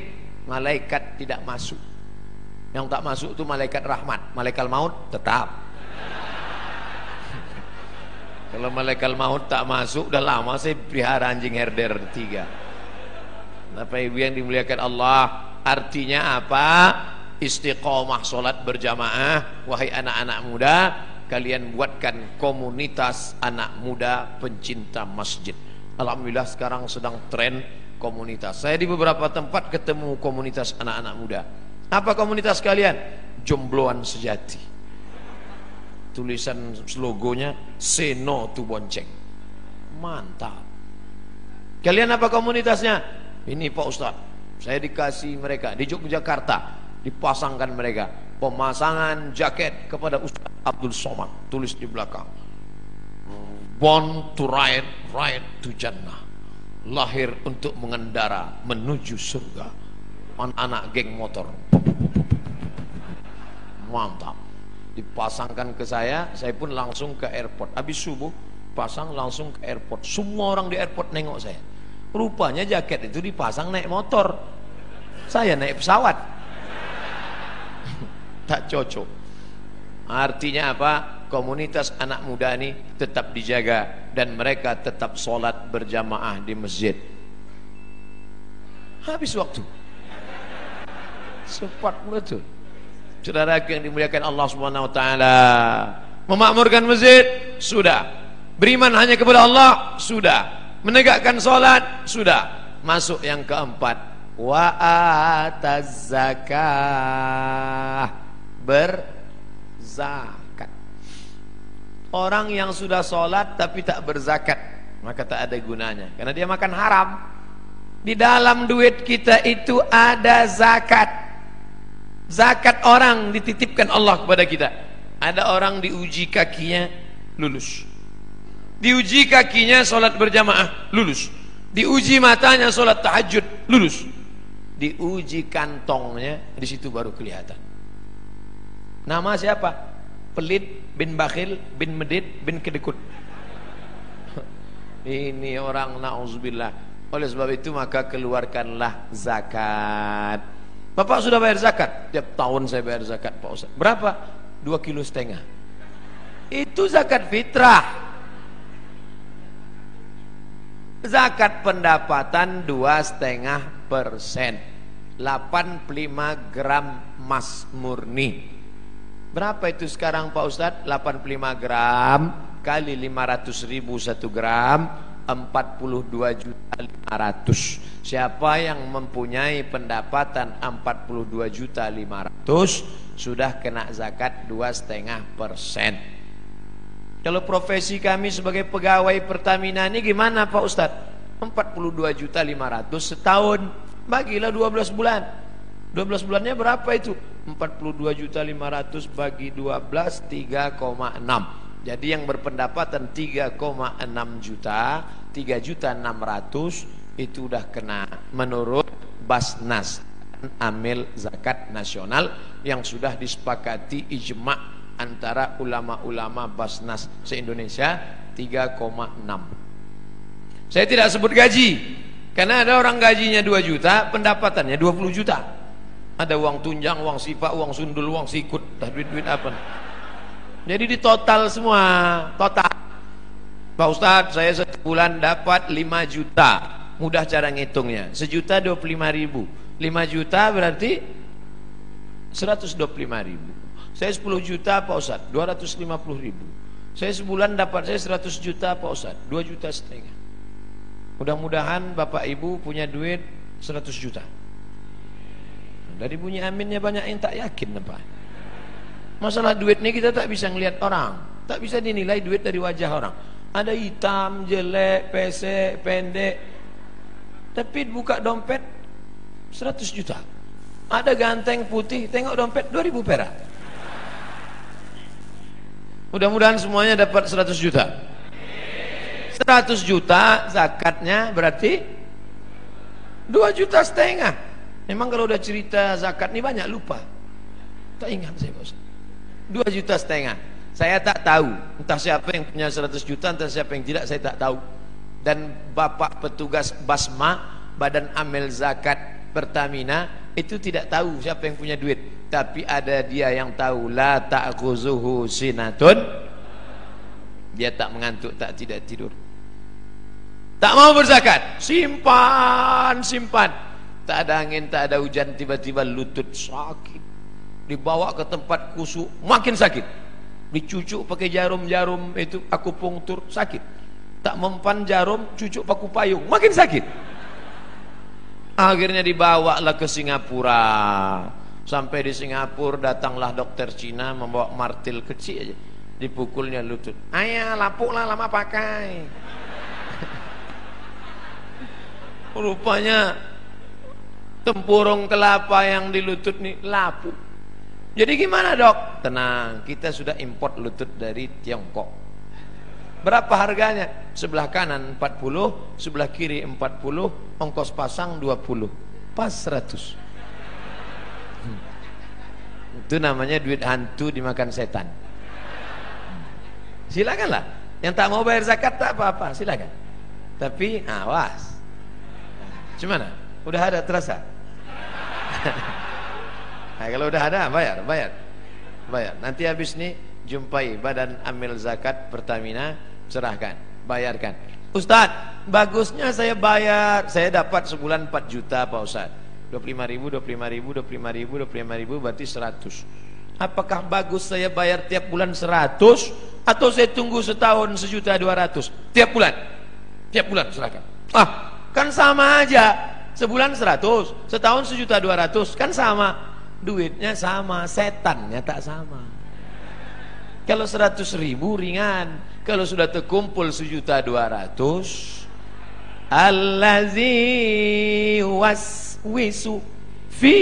malaikat tidak masuk. Yang tak masuk itu malaikat rahmat. Malaikat maut tetap. Kalau malaikat maut tak masuk, udah lama saya pelihara anjing herder 3. Bapak ibu yang dimuliakan Allah, artinya apa? Istiqomah solat berjamaah. Wahai anak-anak muda, kalian buatkan komunitas anak muda pencinta masjid. Alhamdulillah sekarang sedang tren komunitas. Saya di beberapa tempat ketemu komunitas anak-anak muda. Apa komunitas kalian? Jombloan sejati. Tulisan logonya say no to bonceng. Mantap. Kalian apa komunitasnya? Ini Pak Ustadz, saya dikasih mereka di Yogyakarta, dipasangkan mereka pemasangan jaket kepada Ustaz Abdul Somad, tulis di belakang, born to ride, ride to Jannah, lahir untuk mengendara menuju surga. Anak-anak geng motor, mantap. Dipasangkan ke saya pun langsung ke airport. Habis subuh pasang langsung ke airport. Semua orang di airport nengok saya. Rupanya jaket itu dipasang naik motor, saya naik pesawat. Tak cocok. Artinya apa? Komunitas anak muda ini tetap dijaga dan mereka tetap sholat berjamaah di masjid. Habis waktu. Cepat betul. Saudara yang dimuliakan Allah Subhanahu wa taala, memakmurkan masjid sudah, beriman hanya kepada Allah sudah, menegakkan sholat sudah. Masuk yang keempat, wa ataz zakah, berzakat. Orang yang sudah sholat tapi tak berzakat, maka tak ada gunanya, karena dia makan haram. Di dalam duit kita itu ada zakat. Zakat orang dititipkan Allah kepada kita. Ada orang diuji kakinya, lulus. Diuji kakinya sholat berjamaah, lulus. Diuji matanya sholat tahajud, lulus. Diuji kantongnya, di situ baru kelihatan. Nama siapa? Pelit bin bakhil bin medit bin kedekut. Ini orang na'udzubillah. Oleh sebab itu maka keluarkanlah zakat. Bapak sudah bayar zakat? Tiap tahun saya bayar zakat Pak Ustaz. Berapa? 2,5 kilo. Itu zakat fitrah. Zakat pendapatan 2,5%, 85 gram emas murni. Berapa itu sekarang Pak Ustaz? 85 gram kali 500.000 1 gram, 42.500.000. Siapa yang mempunyai pendapatan 42.500.000 sudah kena zakat 2,5%. Kalau profesi kami sebagai pegawai Pertamina ini gimana Pak Ustadz? 42.500.000 setahun, bagilah 12 bulan. 12 bulannya berapa itu? 42.500.000 bagi 12, 3,6. Jadi yang berpendapatan 3,6 juta, 3.600.000 itu udah kena menurut Basnas, amil zakat nasional yang sudah disepakati ijma' antara ulama-ulama Basnas se-Indonesia, 3,6. Saya tidak sebut gaji, karena ada orang gajinya 2 juta, pendapatannya 20 juta. Ada uang tunjang, uang sifat, uang sundul, uang sikut, duit-duit apa. Jadi di total semua, total. Pak Ustadz, saya satu bulan dapat 5 juta. Mudah cara ngitungnya. 1.025.000. 5 juta berarti 125.000. Saya 10 juta Pak Ustadz, 250.000. Saya sebulan dapat saya 100 juta Pak Ustadz, 2,5 juta. Mudah-mudahan Bapak Ibu punya duit 100 juta. Dari bunyi aminnya banyak yang tak yakin Pak. Masalah duit ini kita tak bisa ngelihat orang, tak bisa dinilai duit dari wajah orang. Ada hitam, jelek, pesek, pendek. Tapi buka dompet 100 juta. Ada ganteng putih, tengok dompet 2.000 perak. Mudah-mudahan semuanya dapat 100 juta. 100 juta zakatnya berarti 2,5 juta. Memang kalau udah cerita zakat ini banyak lupa. Tak ingat saya Bos. 2,5 juta. Saya tak tahu entah siapa yang punya 100 juta, entah siapa yang tidak, saya tak tahu. Dan Bapak petugas Basma, Badan Amil Zakat Pertamina, itu tidak tahu siapa yang punya duit. Tapi ada dia yang tahu, la ta'khuzuhu sinatun. Dia tak mengantuk, tak tidak tidur. Tak mau berzakat, simpan. Tak ada angin, tak ada hujan, tiba-tiba lutut sakit. Dibawa ke tempat kusuk, makin sakit. Dicucuk pakai jarum-jarum itu akupunktur, sakit. Tak mempan jarum, cucuk paku payung, makin sakit. Akhirnya dibawalah ke Singapura. Sampai di Singapura datanglah dokter Cina membawa martil kecil aja. Dipukulnya lutut. Ayah, lapuklah lama pakai. Rupanya tempurung kelapa yang di lutut nih lapuk. Jadi gimana dok? Tenang, kita sudah import lutut dari Tiongkok. Berapa harganya? Sebelah kanan 40, sebelah kiri 40, ongkos pasang 20, pas 100. Itu namanya duit hantu dimakan setan. Silakanlah. Yang tak mau bayar zakat tak apa-apa, silakan. Tapi awas. Gimana? Udah ada terasa? Nah, kalau udah ada bayar. Nanti habis nih jumpai Badan Amil Zakat Pertamina, serahkan, bayarkan. Ustadz, bagusnya saya bayar, saya dapat sebulan 4 juta Pak Ustadz. 25.000 berarti 100. Apakah bagus saya bayar tiap bulan 100 atau saya tunggu setahun 1.200.000 tiap bulan? Tiap bulan serahkan. Kan sama aja. Sebulan 100, setahun 1.200.000, kan sama. Duitnya sama, setannya tak sama. Kalau 100.000 ringan, kalau sudah terkumpul 1.200.000, allazi waswisu fi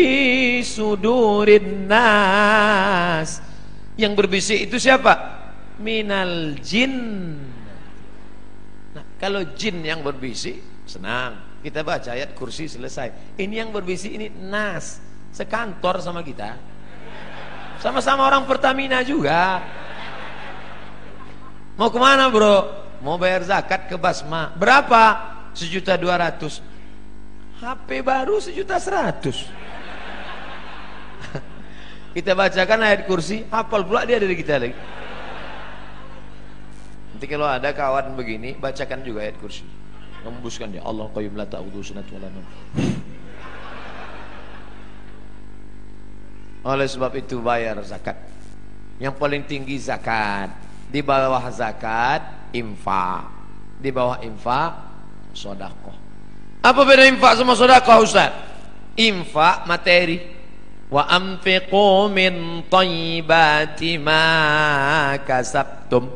sudurin nas, yang berbisik itu siapa? Minal jin. Nah, kalau jin yang berbisik, senang, kita baca ayat kursi selesai. Ini yang berbisik ini nas, sekantor sama kita, sama-sama orang Pertamina juga. Mau kemana bro? Mau bayar zakat ke Basma. Berapa? 1.200.000. HP baru 1.100.000. Kita bacakan ayat kursi, hafal pula dia dari kita lagi. Nanti kalau ada kawan begini, bacakan juga ayat kursi. Membuskan dia, Allah qayyum la ta'udhu sunatu wa la nawm. Oleh sebab itu bayar zakat. Yang paling tinggi zakat. Di bawah zakat, infak. Di bawah infak, sedekah. Apa beda infak sama sedekah, Ustaz? Infak materi. Wa anfiqu min thayyibati ma kasabtum.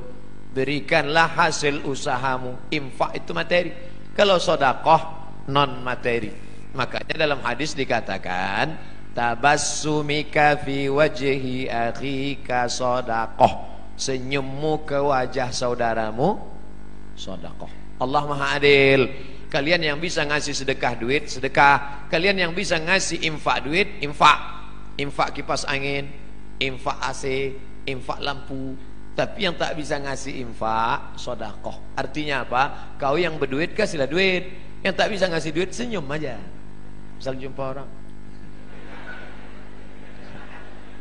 Berikanlah hasil usahamu. Infak itu materi. Kalau sedekah non materi. Makanya dalam hadis dikatakan tabassumika fi wajhi akhika sedekah. Senyummu ke wajah saudaramu sedekah. Allah Maha Adil. Kalian yang bisa ngasih sedekah duit, sedekah. Kalian yang bisa ngasih infak duit, infak. Infak kipas angin, infak AC, infak lampu. Tapi yang tak bisa ngasih infak, sedekah. Artinya apa? Kau yang berduit kasihlah duit. Yang tak bisa ngasih duit senyum aja. Misal jumpa orang,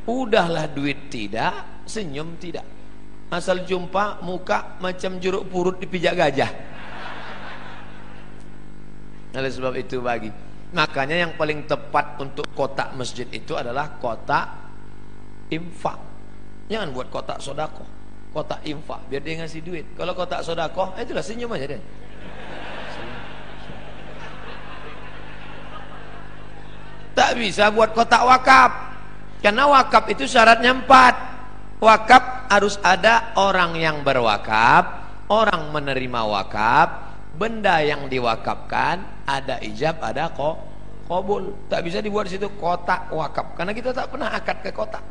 udahlah duit tidak, senyum tidak. Asal jumpa muka macam jeruk purut dipijak gajah. Oleh sebab itu makanya yang paling tepat untuk kotak masjid itu adalah kotak infak. Jangan buat kotak sedekah, kotak infak biar dia ngasih duit. Kalau kotak sedekah, itulah senyum aja deh. Tak bisa buat kotak wakaf, karena wakaf itu syaratnya 4. Wakaf harus ada orang yang berwakaf, orang menerima wakaf, benda yang diwakafkan, ada ijab, ada qabul. Tak bisa dibuat di situ kotak wakaf, karena kita tak pernah akad ke kotak.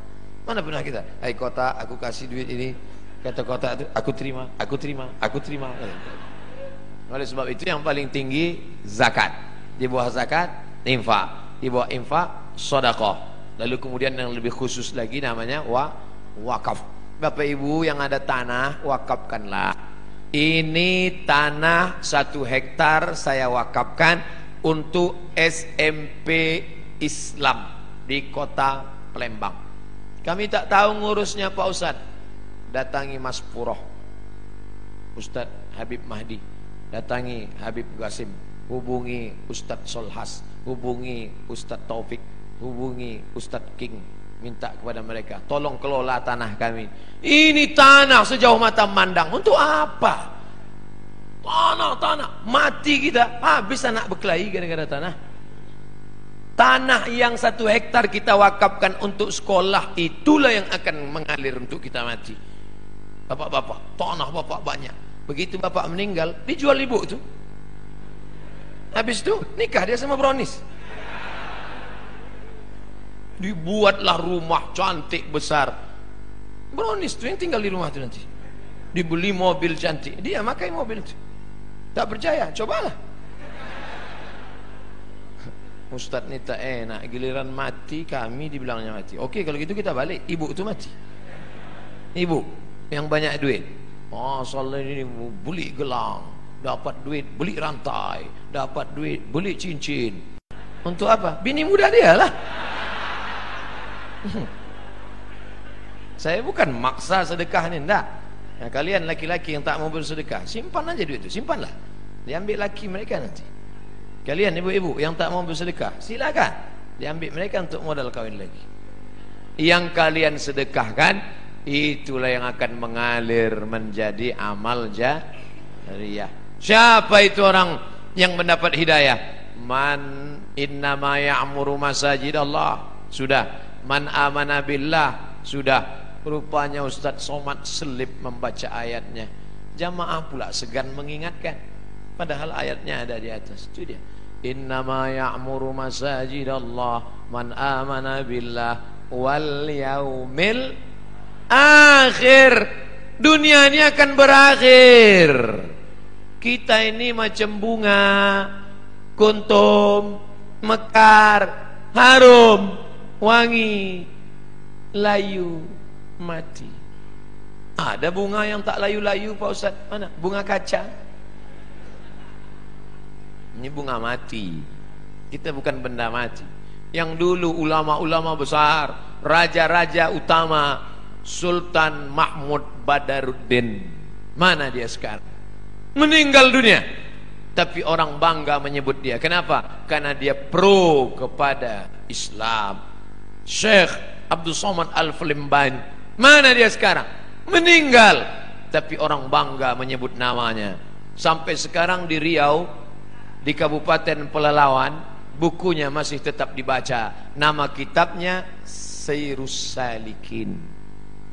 Mana pernah kita, hai kotak, aku kasih duit ini. Kata kotak itu, aku terima, aku terima, aku terima. Oleh sebab itu yang paling tinggi zakat. Di bawah zakat, infak. Di bawah infak, sedekah. Lalu kemudian yang lebih khusus lagi namanya wakaf. Bapak Ibu yang ada tanah, wakafkanlah. Ini tanah 1 hektar saya wakafkan untuk SMP Islam di kota Palembang. Kami tak tahu ngurusnya Pak Ustadz. Datangi Mas Puroh, Ustadz Habib Mahdi, datangi Habib Qasim, hubungi Ustadz Solhas, hubungi Ustadz Taufik, hubungi Ustadz King, minta kepada mereka tolong kelola tanah kami. Ini tanah sejauh mata mandang. Untuk apa? Tanah mati kita, habis anak berkelahi gara-gara tanah. Tanah yang 1 hektar kita wakafkan untuk sekolah, itulah yang akan mengalir untuk kita mati. Bapak-bapak, tanah bapak banyak. Begitu bapak meninggal, dijual ibu itu. Habis itu nikah dia sama Bronis. Dibuatlah rumah cantik besar. Bronis itu yang tinggal di rumah itu nanti. Dibeli mobil cantik, dia makai mobil itu. Tak percaya, cobalah. Ustadz ini tak enak, giliran mati kami dibilangnya mati. Oke, kalau gitu kita balik. Ibu itu mati. Ibu yang banyak duit, masalah ini beli gelang, dapat duit beli rantai, dapat duit beli cincin. Untuk apa? Bini muda dia lah. Saya bukan maksa sedekah ni, enggak. Nah, kalian laki-laki yang tak mau bersedekah, simpan aja duit itu, simpanlah. Diambil laki mereka nanti. Kalian ibu-ibu yang tak mau bersedekah, silakan diambil mereka untuk modal kawin lagi. Yang kalian sedekahkan, itulah yang akan mengalir menjadi amal jariyah. Siapa itu orang yang mendapat hidayah? Man innama ya'muru masajidallah. Sudah. Man amana billah. Sudah. Rupanya Ustadz Somad selip membaca ayatnya. Jamaah pula segan mengingatkan, padahal ayatnya ada di atas. Itu dia. Innama ya'muru masajidallah man amana billah wal yaumil akhir. Dunia ini akan berakhir. Kita ini macam bunga, kuntum, mekar, harum, wangi, layu, mati. Ada bunga yang tak layu-layu Pak Ustaz? Mana? Bunga kaca. Ini bunga mati. Kita bukan benda mati. Yang dulu ulama-ulama besar, raja-raja utama, Sultan Mahmud Badaruddin, mana dia sekarang? Meninggal dunia. Tapi orang bangga menyebut dia. Kenapa? Karena dia pro kepada Islam. Syekh Abdul Somad Al-Flimban, mana dia sekarang? Meninggal. tapi orang bangga menyebut namanya. Sampai sekarang di Riau, di Kabupaten Pelalawan, bukunya masih tetap dibaca. Nama kitabnya Sayrus Salikin.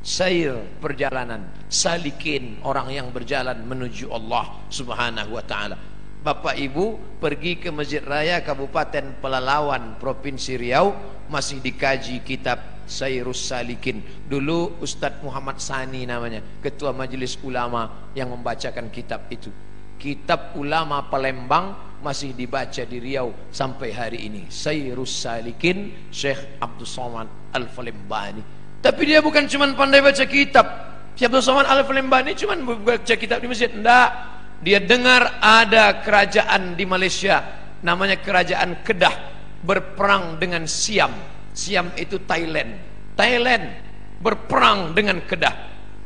Sair, perjalanan, salikin, orang yang berjalan menuju Allah Subhanahu wa ta'ala. Bapak Ibu pergi ke Masjid Raya Kabupaten Pelalawan, Provinsi Riau, masih dikaji kitab Sayrus Salikin. Dulu Ustadz Muhammad Sani namanya, Ketua Majelis Ulama yang membacakan kitab itu. Kitab ulama Palembang masih dibaca di Riau sampai hari ini. Sayrus Salikin, Syekh Abdul Somad Al-Falembani. Tapi dia bukan cuma pandai baca kitab. Syekh Abdul Somad Al-Falembani cuma baca kitab di masjid. Enggak. Dia dengar ada kerajaan di Malaysia, namanya Kerajaan Kedah, berperang dengan Siam. Siam itu Thailand. Thailand berperang dengan Kedah.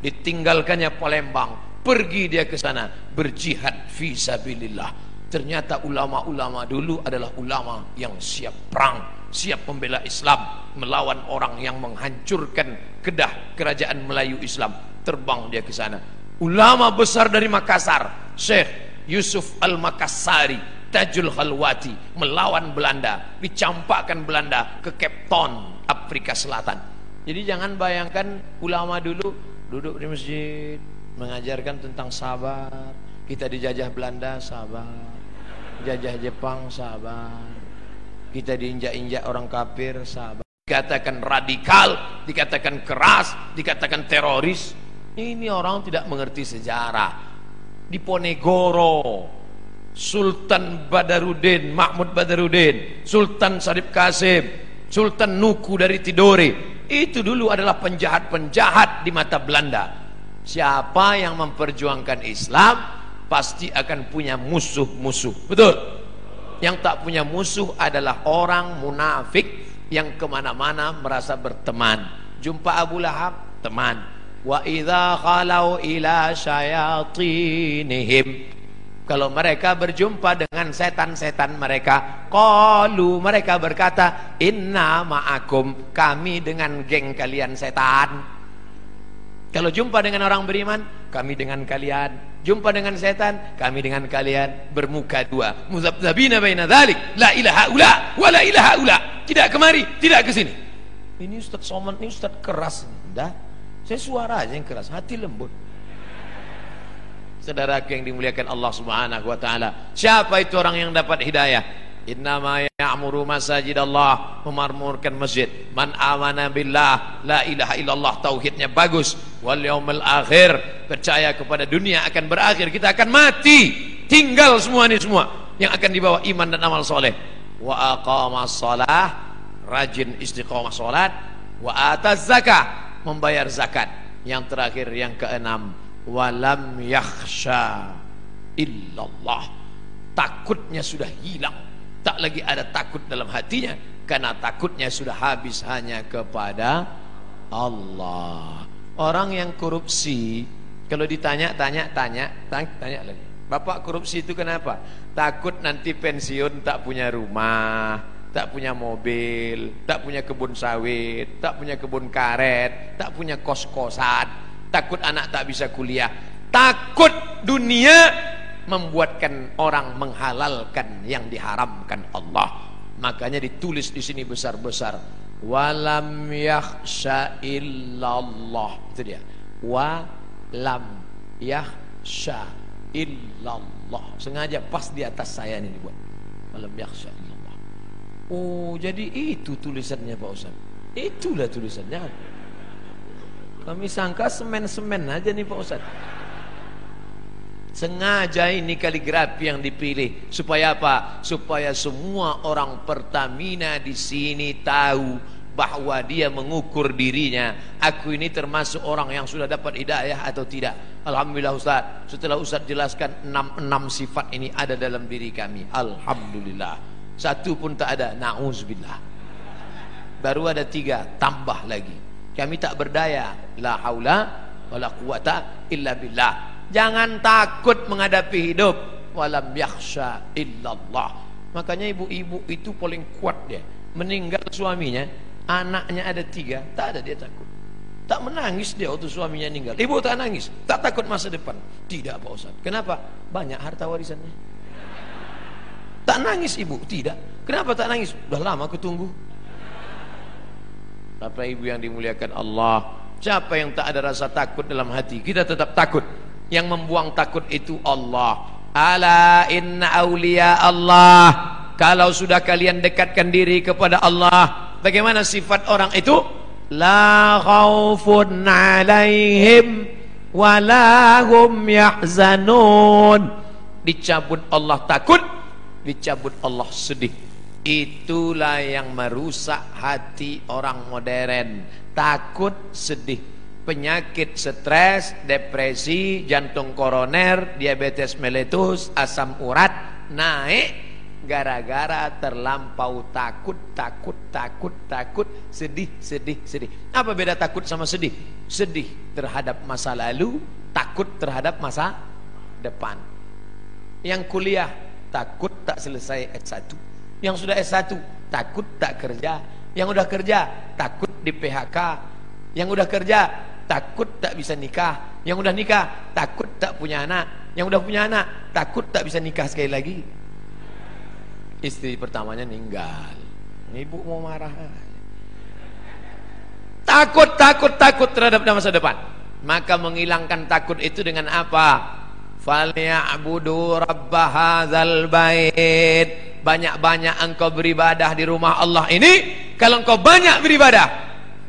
Ditinggalkannya Palembang, pergi dia ke sana berjihad fi sabilillah. Ternyata ulama-ulama dulu adalah ulama yang siap perang, siap membela Islam, melawan orang yang menghancurkan Kedah, kerajaan Melayu Islam. Terbang dia ke sana. Ulama besar dari Makassar, Syekh Yusuf Al-Makassari, Tajul Khalwati, melawan Belanda, dicampakkan Belanda ke Cape Town, Afrika Selatan. Jadi jangan bayangkan ulama dulu duduk di masjid mengajarkan tentang sabar. Kita dijajah Belanda, sabar. Jajah Jepang, sabar. Kita diinjak-injak orang kafir, sabar. Dikatakan radikal, dikatakan keras, dikatakan teroris. Ini orang tidak mengerti sejarah. Di Ponegoro, Sultan Badarudin, Mahmud Badarudin, Sultan Syarif Qasim, Sultan Nuku dari Tidore, itu dulu adalah penjahat-penjahat di mata Belanda. Siapa yang memperjuangkan Islam pasti akan punya musuh-musuh. Betul? Yang tak punya musuh adalah orang munafik yang kemana-mana merasa berteman. Jumpa Abu Lahab, teman. Wa idza khalau ila syayatinihim, kalau mereka berjumpa dengan setan-setan mereka, qalu, mereka berkata, inna ma'akum, kami dengan geng kalian setan. Kalau jumpa dengan orang beriman, kami dengan kalian. Jumpa dengan setan, kami dengan kalian. Bermuka dua, muzabzabina baina dzalik, la ilaha ula wa la ilaha ula. Tidak kemari, tidak ke sini. Ini Ustaz Somad, ini Ustaz keras. Dah, saya suara aja yang keras, hati lembut. Saudaraku yang dimuliakan Allah Subhanahu wa taala, siapa itu orang yang dapat hidayah? Innama ya'muru masajidallah, memakmurkan masjid, man amana billah, la ilaha illallah, tauhidnya bagus, wal yaumil akhir, percaya kepada dunia akan berakhir, kita akan mati, tinggal semua ini semua yang akan dibawa iman dan amal soleh. Wa aqamas shalah, rajin istiqomah salat, wa ataz zakah, membayar zakat. Yang terakhir, yang keenam, walam yakhsha illallah, takutnya sudah hilang, tak lagi ada takut dalam hatinya, karena takutnya sudah habis hanya kepada Allah. Orang yang korupsi, kalau ditanya lagi, Bapak korupsi itu kenapa? Takut nanti pensiun tak punya rumah, tak punya mobil, tak punya kebun sawit, tak punya kebun karet, tak punya kos-kosan, takut anak tak bisa kuliah, takut dunia membuatkan orang menghalalkan yang diharamkan Allah. Makanya ditulis di sini besar-besar, walam yakhsha illallah. Itu dia, walam yakhsha illallah. Sengaja pas di atas saya ini dibuat, walam yakhsha illallah. Oh, jadi itu tulisannya Pak Ustaz. Itulah tulisannya. Kami sangka semen-semen aja nih Pak Ustaz. Sengaja ini kaligrafi yang dipilih supaya apa? Supaya semua orang Pertamina di sini tahu bahwa dia mengukur dirinya. Aku ini termasuk orang yang sudah dapat hidayah atau tidak? Alhamdulillah Ustaz. Setelah Ustaz jelaskan 66 sifat ini ada dalam diri kami. Alhamdulillah. Satu pun tak ada. Na'udzubillah. Baru ada 3, tambah lagi. Kami tak berdaya. La haula wala quwata illa billah. Jangan takut menghadapi hidup. Walam yakhsha illallah. Makanya ibu-ibu itu paling kuat dia. Meninggal suaminya, anaknya ada 3, tak ada dia takut. Tak menangis dia waktu suaminya meninggal. Ibu tak nangis, tak takut masa depan. Tidak Pak Ustaz. Kenapa? Banyak harta warisannya. Tak nangis ibu? Tidak. Kenapa tak nangis? Udah lama aku tunggu. Bapak ibu yang dimuliakan Allah, siapa yang tak ada rasa takut dalam hati? Kita tetap takut. Yang membuang takut itu Allah. Ala inna awliya Allah. Kalau sudah kalian dekatkan diri kepada Allah, bagaimana sifat orang itu? La khaufun alaihim walahum yahzanun. Dicabut Allah takut, dicabut Allah sedih. Itulah yang merusak hati orang modern. Takut, sedih. Penyakit stres, depresi, jantung koroner, diabetes meletus, asam urat naik gara-gara terlampau takut, sedih. Apa beda takut sama sedih? Sedih terhadap masa lalu, takut terhadap masa depan. Yang kuliah takut tak selesai S1. Yang sudah S1 takut tak kerja. Yang udah kerja takut di PHK. Yang udah kerja takut tak bisa nikah. Yang udah nikah takut tak punya anak. Yang udah punya anak takut tak bisa nikah sekali lagi. Istri pertamanya meninggal, ibu mau marah. Takut terhadap masa depan. Maka menghilangkan takut itu dengan apa? Falyabudu rabb hadzal bait. Banyak-banyak engkau beribadah di rumah Allah ini. Kalau engkau banyak beribadah,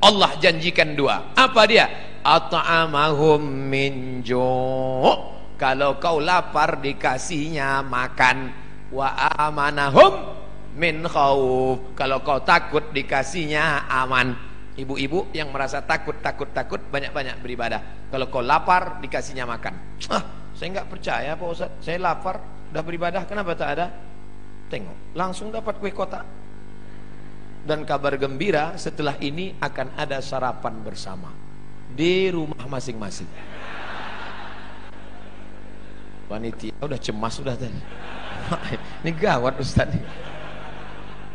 Allah janjikan dua. Apa dia? At'amahum min ju'. Kalau kau lapar dikasihnya makan. Wa amanahum min khauf. Kalau kau takut dikasihnya aman. Ibu-ibu yang merasa takut banyak-banyak beribadah. Kalau kau lapar dikasihnya makan. Saya enggak percaya Pak Ustaz. Saya lapar udah beribadah, kenapa tak ada? Tengok, langsung dapat kue kotak. Dan kabar gembira, setelah ini akan ada sarapan bersama di rumah masing-masing. Panitia udah cemas sudah tadi. Ini gawat Ustaz.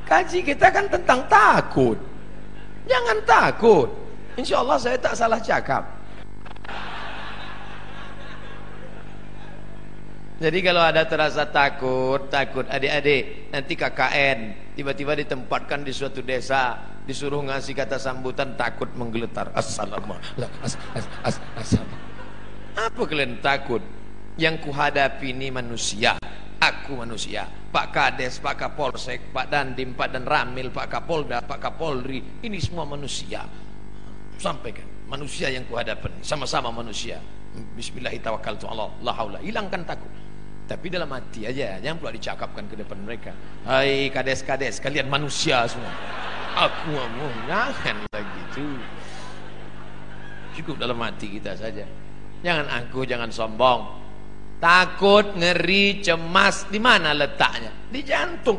Kaji kita kan tentang takut. Jangan takut. Insya Allah saya tak salah cakap. Jadi kalau ada terasa takut adik-adik, nanti KKN tiba-tiba ditempatkan di suatu desa, disuruh ngasih kata sambutan, takut menggeletar. Assalamualaikum. Apa kalian takut? Yang kuhadapi ini manusia. Aku manusia. Pak Kades, Pak Kapolsek, Pak Dandim, Pak Danramil, Pak Kapolda, Pak Kapolri, ini semua manusia. Sampaikan, manusia yang kuhadapan, sama-sama manusia. Bismillahirrahmanirrahim. La haula. Hilangkan takut. Tapi dalam hati aja, jangan pula dicakapkan ke depan mereka. Hai kades-kades, kalian manusia semua. Aku mau, jangan lagi itu. Cukup dalam hati kita saja. Jangan angkuh, jangan sombong. Takut, ngeri, cemas, di mana letaknya? Di jantung.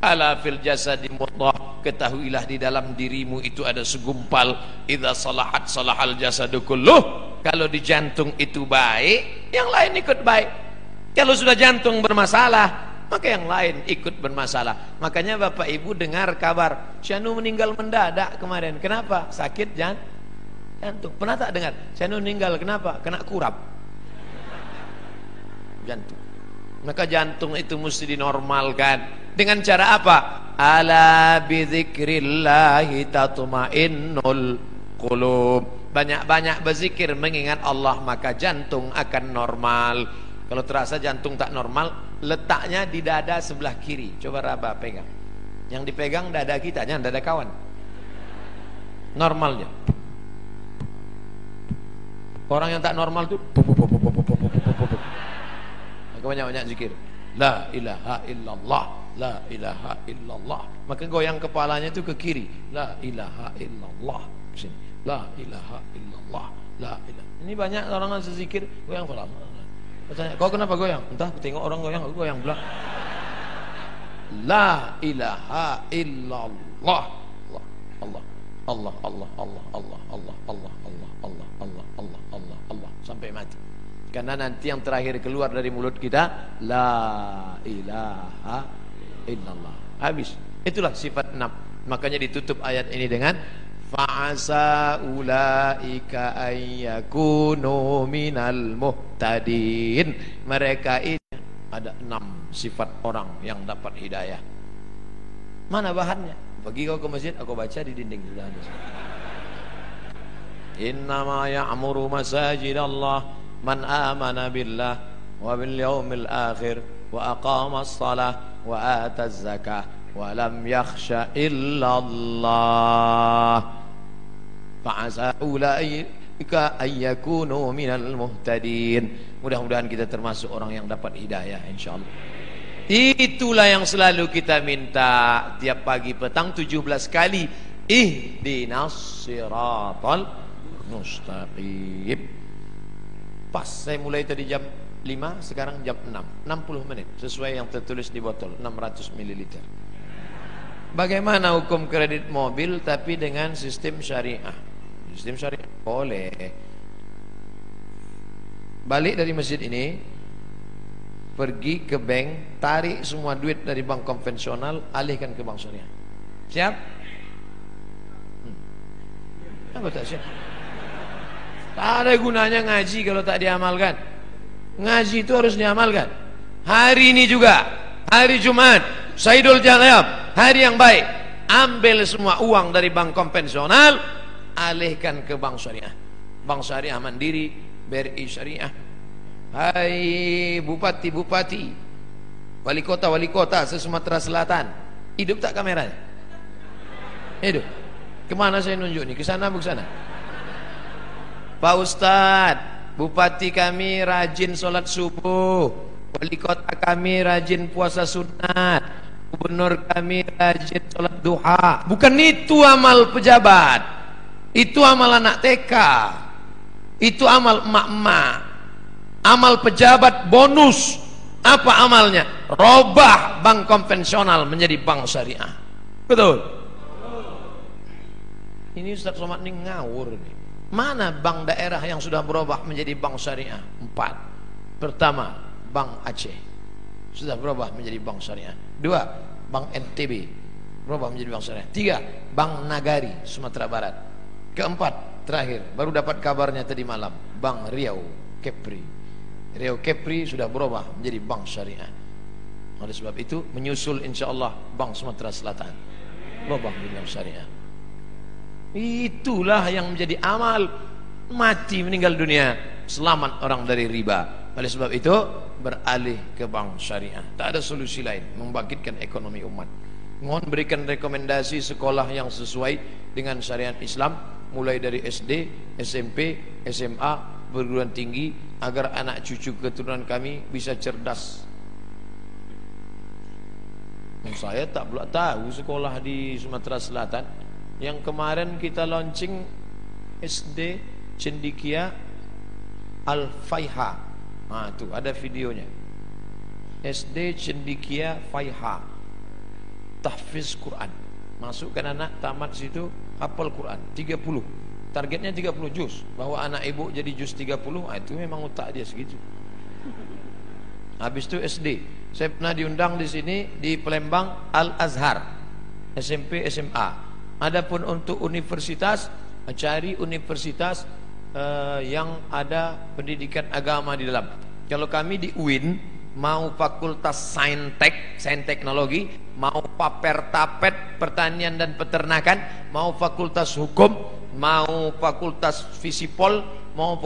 Ala fil jasadi mudghah. Ketahuilah di dalam dirimu itu ada segumpal. Idza salahat salahal jasadu kulluh. Kalau di jantung itu baik, yang lain ikut baik. Kalau sudah jantung bermasalah, maka yang lain ikut bermasalah. Makanya Bapak Ibu dengar kabar Syanu meninggal mendadak kemarin. Kenapa? Sakit jantung. Pernah tak dengar? Syanu meninggal kenapa? Kena kurap jantung. Maka jantung itu mesti dinormalkan. Dengan cara apa? Ala bidzikrillahi tatmainnul qulub. Banyak-banyak berzikir mengingat Allah, maka jantung akan normal. Kalau terasa jantung tak normal, letaknya di dada sebelah kiri. Coba Raba pegang. Yang dipegang dada kita, jangan dada kawan. Normalnya. Orang yang tak normal tuh banyak-banyak zikir. La ilaha illallah, la ilaha illallah. Maka goyang kepalanya itu ke kiri. La ilaha illallah. Sini. La ilaha illallah, la ilaha. Ini banyak orang yang zikir goyang kepala. Tanya, kau kenapa goyang? Entah, tengok orang goyang, aku goyang pula. La ilaha illallah. Allah, Allah, Allah, Allah, Allah, Allah, Allah, Allah, Allah, Allah, Allah, Allah, Allah, sampai mati. Karena nanti yang terakhir keluar dari mulut kita, la ilaha illallah. Habis. Itulah sifat 6. Makanya ditutup ayat ini dengan Fa'asa ulaika ayyakunu minal muhtadin. Mereka ini ada 6 sifat orang yang dapat hidayah. Mana bahannya? Pergi kau ke masjid, aku baca di dinding sudah ada. Innama ya'muru masajidallah man amana billah wa bil yaumil akhir wa aqamas salah wa ataz zakah wa lam yakhsha illallah. Fa'asa ulaika ayyakunu minal muhtadin. Mudah-mudahan kita termasuk orang yang dapat hidayah insyaallah. Itulah yang selalu kita minta tiap pagi petang 17 kali. Ihdinas siratal mustaqim. Pas saya mulai tadi jam 5, sekarang jam 6, 60 menit sesuai yang tertulis di botol 600 ml. Bagaimana hukum kredit mobil tapi dengan sistem syariah? Sistem syariah boleh. Balik dari masjid ini, pergi ke bank, tarik semua duit dari bank konvensional, alihkan ke bank syariah. Siap? Apa tak siap? Tak ada gunanya ngaji kalau tak diamalkan. Ngaji itu harus diamalkan. Hari ini juga, hari Jumat, Saidul Jalab, hari yang baik. Ambil semua uang dari bank konvensional, alihkan ke bank syariah. Bank syariah Mandiri, BRI Syariah. Hai bupati-bupati, wali kota se-Sumatera Selatan, hidup tak kameranya? Hidup. Kemana saya nunjuk nih? Ke sana bukan sana? Pak Ustadz, bupati kami rajin sholat subuh, wali kota kami rajin puasa sunat, gubernur kami rajin sholat duha. Bukan itu amal pejabat, itu amal anak TK, itu amal emak-emak. Amal pejabat bonus. Apa amalnya? Robah bank konvensional menjadi bank syariah. Betul? Ini Ustaz Somad ini ngawur nih. Mana bank daerah yang sudah berubah menjadi bank syariah? 4. Pertama, Bank Aceh sudah berubah menjadi bank syariah. 2, Bank NTB berubah menjadi bank syariah. 3, Bank Nagari Sumatera Barat. Keempat, terakhir baru dapat kabarnya tadi malam, Bank Riau Kepri. Riau Kepri sudah berubah menjadi bank syariah. Oleh sebab itu menyusul insyaallah Bank Sumatera Selatan berubah menjadi bank syariah. Itulah yang menjadi amal. Mati meninggal dunia, selamat orang dari riba. Oleh sebab itu beralih ke bank syariah. Tak ada solusi lain membangkitkan ekonomi umat. Mohon berikan rekomendasi sekolah yang sesuai dengan syariat Islam, mulai dari SD, SMP, SMA, perguruan tinggi, agar anak cucu keturunan kami bisa cerdas. Saya tak pula tahu sekolah di Sumatera Selatan. Yang kemarin kita launching SD Cendikia Al-Faiha. Tuh ada videonya. SD Cendikia Faiha, tahfiz Quran. Masukkan anak tamat situ, hafal Quran 30. Targetnya 30 juz. Bahwa anak ibu jadi juz 30, itu memang otak dia segitu. Habis itu SD. Saya pernah diundang di sini di Palembang Al-Azhar, SMP SMA. Adapun untuk universitas, cari universitas yang ada pendidikan agama di dalam. Kalau kami di UIN, mau fakultas saintek, sains teknologi, mau paper-tapet pertanian dan peternakan, mau fakultas hukum, mau fakultas visipol, mau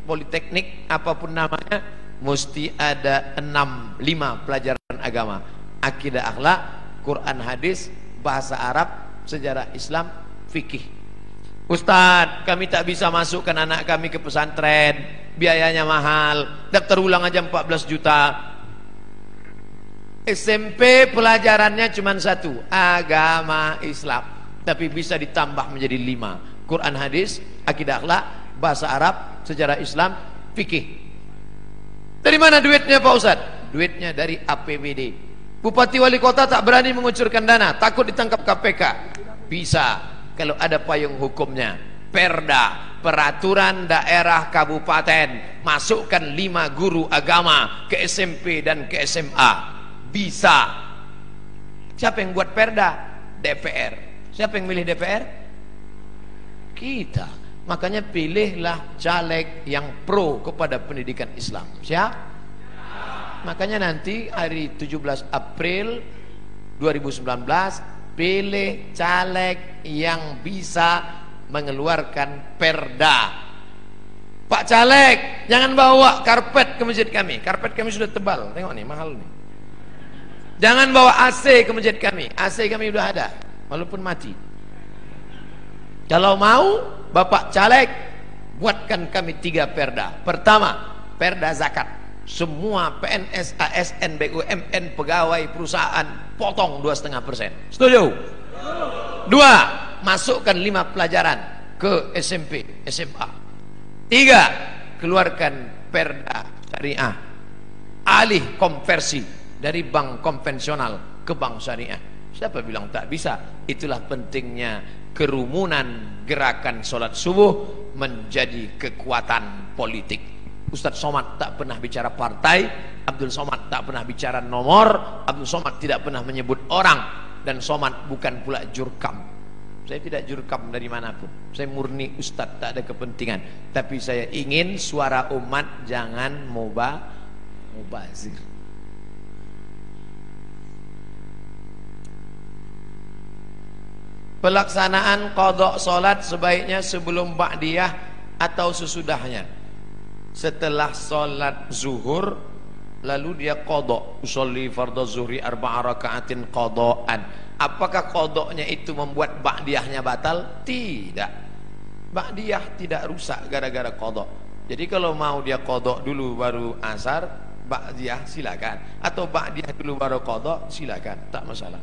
politeknik, apapun namanya, mesti ada 5 pelajaran agama: akidah, akhlak, Quran, hadis, bahasa Arab, sejarah Islam, fikih. Ustadz, kami tak bisa masukkan anak kami ke pesantren, biayanya mahal, daftar ulang aja 14 juta. SMP pelajarannya cuma 1, agama Islam, tapi bisa ditambah menjadi 5: Quran, hadis, akidah, akhlak, bahasa Arab, sejarah Islam, fikih. Dari mana duitnya Pak Ustadz? Duitnya dari APBD. Bupati wali kota tak berani mengucurkan dana, takut ditangkap KPK. Bisa kalau ada payung hukumnya. Perda, peraturan daerah kabupaten, masukkan 5 guru agama ke SMP dan ke SMA. Bisa. Siapa yang buat perda? DPR. Siapa yang milih DPR? kita. Makanya pilihlah caleg yang pro kepada pendidikan Islam. Siap? Makanya nanti hari 17 April 2019 pilih caleg yang bisa mengeluarkan perda. Pak caleg, jangan bawa karpet ke masjid kami. Karpet kami sudah tebal. Tengok nih, mahal nih. Jangan bawa AC ke masjid kami. AC kami sudah ada, walaupun mati. Kalau mau, Bapak caleg, buatkan kami 3 perda. Pertama, perda zakat. Semua PNS, ASN, BUMN, pegawai perusahaan potong 2,5%. Setuju? 2, masukkan 5 pelajaran ke SMP, SMA. 3, keluarkan perda syariah. Alih konversi dari bank konvensional ke bank syariah. Siapa bilang tak bisa? Itulah pentingnya kerumunan gerakan sholat subuh menjadi kekuatan politik. Ustadz Somad tak pernah bicara partai, Abdul Somad tak pernah bicara nomor, Abdul Somad tidak pernah menyebut orang, dan Somad bukan pula jurkam. Saya tidak jurkam dari manapun. Saya murni ustadz, tak ada kepentingan. Tapi saya ingin suara umat jangan mubazir. Pelaksanaan qadha salat sebaiknya sebelum ba'diyah atau sesudahnya. Setelah salat zuhur lalu dia qadha, usolli fardhu zuhri 4 raka'atin qadha'an. Apakah qadha'nya itu membuat ba'diyahnya batal? Tidak. Ba'diyah tidak rusak gara-gara qadha. Jadi kalau mau dia qadha dulu baru asar, ba'diyah silakan. Atau ba'diyah dulu baru qadha, silakan, tak masalah.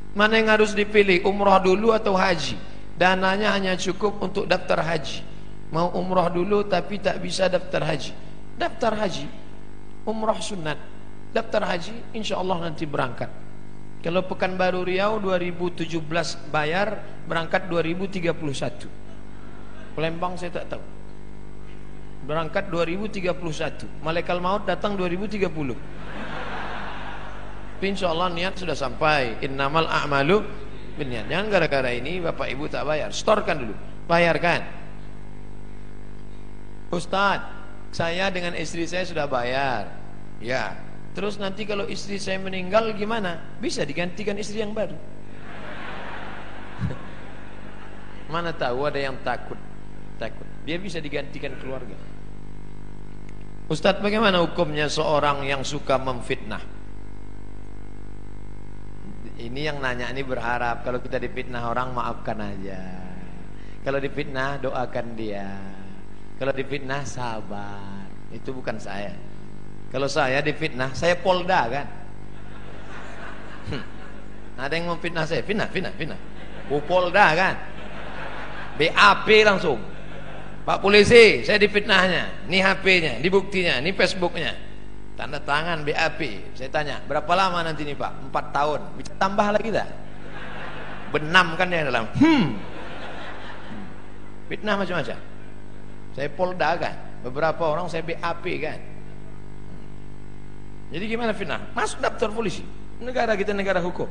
Mana yang harus dipilih, umrah dulu atau haji? Dananya hanya cukup untuk daftar haji. Mau umrah dulu tapi tak bisa daftar haji. Daftar haji, umrah sunat. Daftar haji, insya Allah nanti berangkat. Kalau Pekanbaru Riau 2017 bayar, berangkat 2031. Palembang saya tak tahu. Berangkat 2031. Malaikat maut datang 2030. Insya Allah niat sudah sampai. Innamal a'malu binniyat. Jangan gara-gara ini Bapak Ibu tak bayar. Storkan dulu, bayarkan. Ustadz, saya dengan istri saya sudah bayar. Ya. Terus nanti kalau istri saya meninggal gimana? Bisa digantikan istri yang baru. Mana tahu ada yang takut. Dia bisa digantikan keluarga. Ustadz, bagaimana hukumnya seorang yang suka memfitnah? Ini yang nanya ini berharap kalau kita difitnah orang maafkan aja. Kalau difitnah doakan dia. Kalau difitnah sabar. Itu bukan saya. Kalau saya difitnah, saya Polda kan. Ada yang memfitnah saya, fitnah. Polda kan. BAP langsung. Pak polisi, saya difitnahnya. Ini HP-nya, ini buktinya, ini Facebook-nya. Tanda tangan BAP. Saya tanya, berapa lama nanti nih Pak? 4 tahun. Bisa tambah lagi tak? Benam kan dia dalam. Fitnah macam-macam. Saya Polda kan. Beberapa orang saya BAP kan. Jadi gimana fitnah? Masuk daftar polisi. Negara kita negara hukum.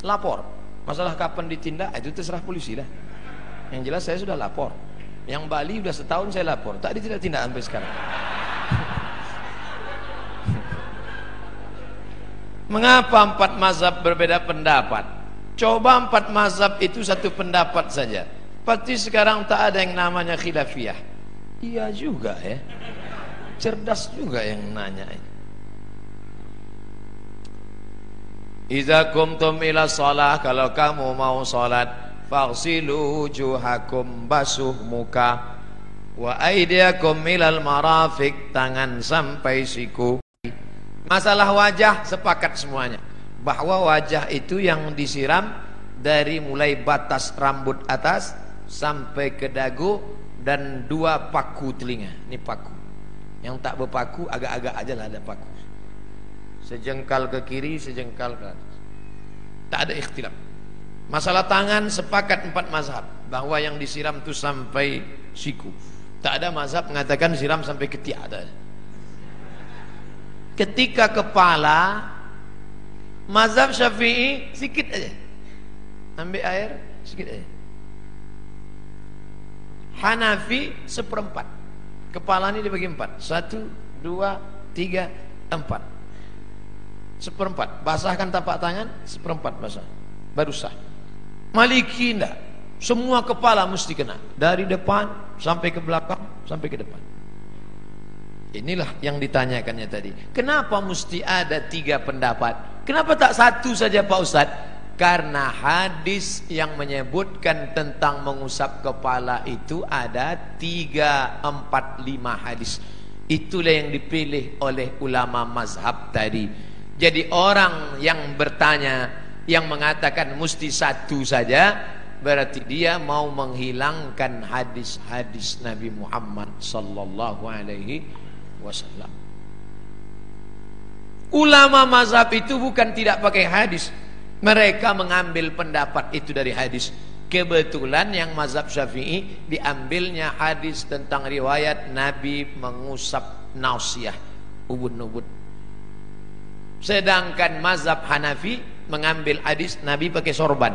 Lapor. Masalah kapan ditindak itu terserah polisi lah. Yang jelas saya sudah lapor. Yang Bali sudah setahun saya lapor. Tak ditindak sampai sekarang. Mengapa 4 mazhab berbeda pendapat? Coba 4 mazhab itu satu pendapat saja. Pasti sekarang tak ada yang namanya khilafiyah. Iya juga ya. Cerdas juga yang nanya ini. Iza kumtum ila shalah, kalau kamu mau salat, faghsilu wujuhakum, basuh muka, wa aydiyakum ilal marafiq, tangan sampai siku. Masalah wajah sepakat semuanya bahwa wajah itu yang disiram dari mulai batas rambut atas sampai ke dagu dan 2 paku telinga. Ini paku. Yang tak berpaku agak-agak aja lah ada paku. Sejengkal ke kiri, sejengkal ke atas. Tak ada ikhtilaf. Masalah tangan sepakat 4 mazhab bahwa yang disiram itu sampai siku. Tak ada mazhab mengatakan siram sampai ketiak. Ketika kepala, mazhab Syafi'i sikit aja. Ambil air sikit aja. Hanafi seperempat. Kepala ini dibagi 4. 1, 2, 3, 4. Seperempat. Basahkan tapak tangan, seperempat basah. Baru sah. Maliki enggak. Semua kepala mesti kena. Dari depan sampai ke belakang, sampai ke depan. Inilah yang ditanyakannya tadi. Kenapa mesti ada 3 pendapat? Kenapa tak 1 saja Pak Ustadz? Karena hadis yang menyebutkan tentang mengusap kepala itu ada 3, 4, 5 hadis. Itulah yang dipilih oleh ulama mazhab tadi. Jadi orang yang bertanya, yang mengatakan mesti 1 saja, berarti dia mau menghilangkan hadis-hadis Nabi Muhammad sallallahu alaihi wasallam. Ulama mazhab itu bukan tidak pakai hadis. Mereka mengambil pendapat itu dari hadis. Kebetulan yang mazhab Syafi'i diambilnya hadis tentang riwayat Nabi mengusap nausiyah, ubun-ubun. Sedangkan mazhab Hanafi mengambil hadis Nabi pakai sorban.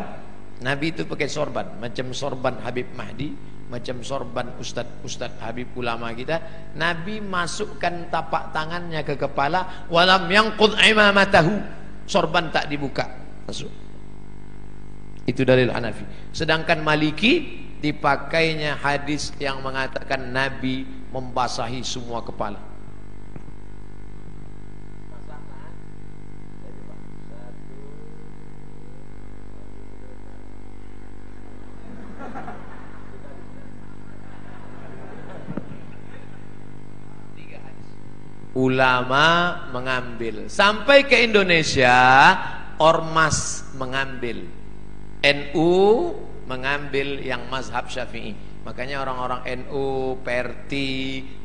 Nabi itu pakai sorban, macam sorban Habib Mahdi, macam sorban Ustadz Habib ulama kita. Nabi masukkan tapak tangannya ke kepala, walam yanqud imamatahu. Sorban tak dibuka, masuk. Itu dalil Hanafi. Sedangkan Maliki dipakainya hadis yang mengatakan Nabi membasahi semua kepala. Ulama mengambil sampai ke Indonesia, ormas mengambil, NU mengambil yang mazhab Syafi'i. Makanya orang-orang NU, PRT,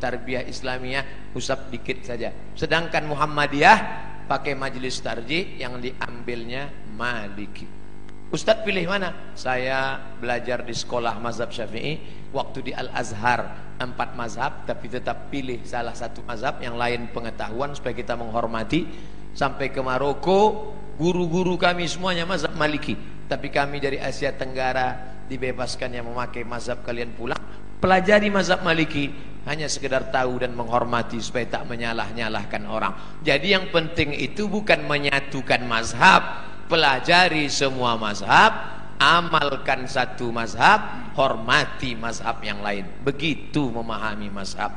Tarbiyah Islamiyah usap dikit saja. Sedangkan Muhammadiyah pakai majelis tarjih, yang diambilnya Maliki. Ustadz pilih mana? Saya belajar di sekolah mazhab Syafi'i, waktu di Al-Azhar 4 mazhab, tapi tetap pilih salah satu mazhab, yang lain pengetahuan supaya kita menghormati. Sampai ke Maroko, guru-guru kami semuanya mazhab Maliki, tapi kami dari Asia Tenggara dibebaskan yang memakai mazhab kalian pulang. Pelajari mazhab Maliki, hanya sekedar tahu dan menghormati supaya tak menyalah-nyalahkan orang. Jadi yang penting itu bukan menyatukan mazhab. Pelajari semua mazhab, amalkan satu mazhab, hormati mazhab yang lain. Begitu memahami mazhab.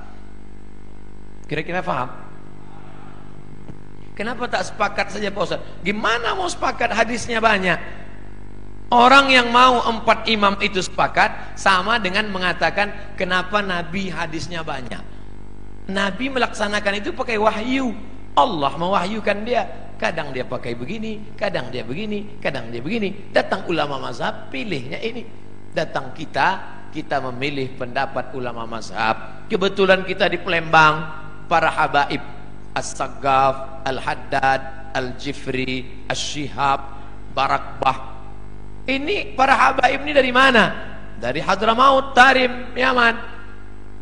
Kira-kira paham? Kenapa tak sepakat saja Pak Ustaz? Gimana mau sepakat, hadisnya banyak. Orang yang mau 4 imam itu sepakat sama dengan mengatakan kenapa Nabi hadisnya banyak. Nabi melaksanakan itu pakai wahyu. Allah mewahyukan dia. Kadang dia pakai begini, kadang dia begini, kadang dia begini. Datang ulama mazhab, pilihnya ini. Datang kita memilih pendapat ulama mazhab. Kebetulan kita di Palembang, para habaib As-Saggaf, Al-Haddad, Al-Jifri, As-Shihab, Barakbah. Ini para habaib ini dari mana? Dari Hadramaut, Tarim, Yaman.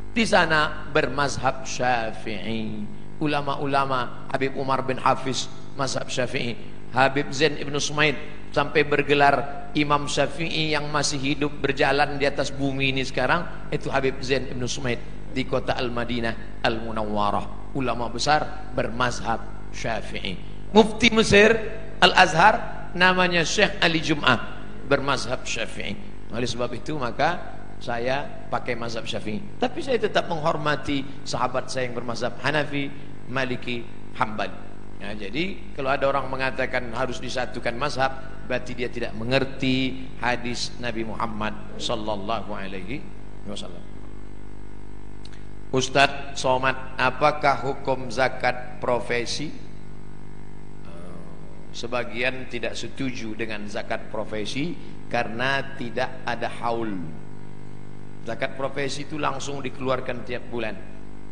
Di sana bermazhab Syafi'i. Ulama-ulama Habib Umar bin Hafiz mazhab Syafi'i, Habib Zain Ibn Sumaid sampai bergelar Imam Syafi'i yang masih hidup berjalan di atas bumi ini sekarang, itu Habib Zain Ibn Sumaid di kota Al-Madinah Al-Munawwarah. Ulama besar bermazhab Syafi'i. Mufti Mesir Al-Azhar namanya Syekh Ali Jum'ah, bermazhab Syafi'i. Oleh sebab itu maka saya pakai mazhab Syafi'i. Tapi saya tetap menghormati sahabat saya yang bermazhab Hanafi, Maliki, Hambali. Nah, jadi kalau ada orang mengatakan harus disatukan mazhab, berarti dia tidak mengerti hadis Nabi Muhammad sallallahu alaihi wasallam. Ustadz Somad, apakah hukum zakat profesi? Sebagian tidak setuju dengan zakat profesi karena tidak ada haul. Zakat profesi itu langsung dikeluarkan tiap bulan.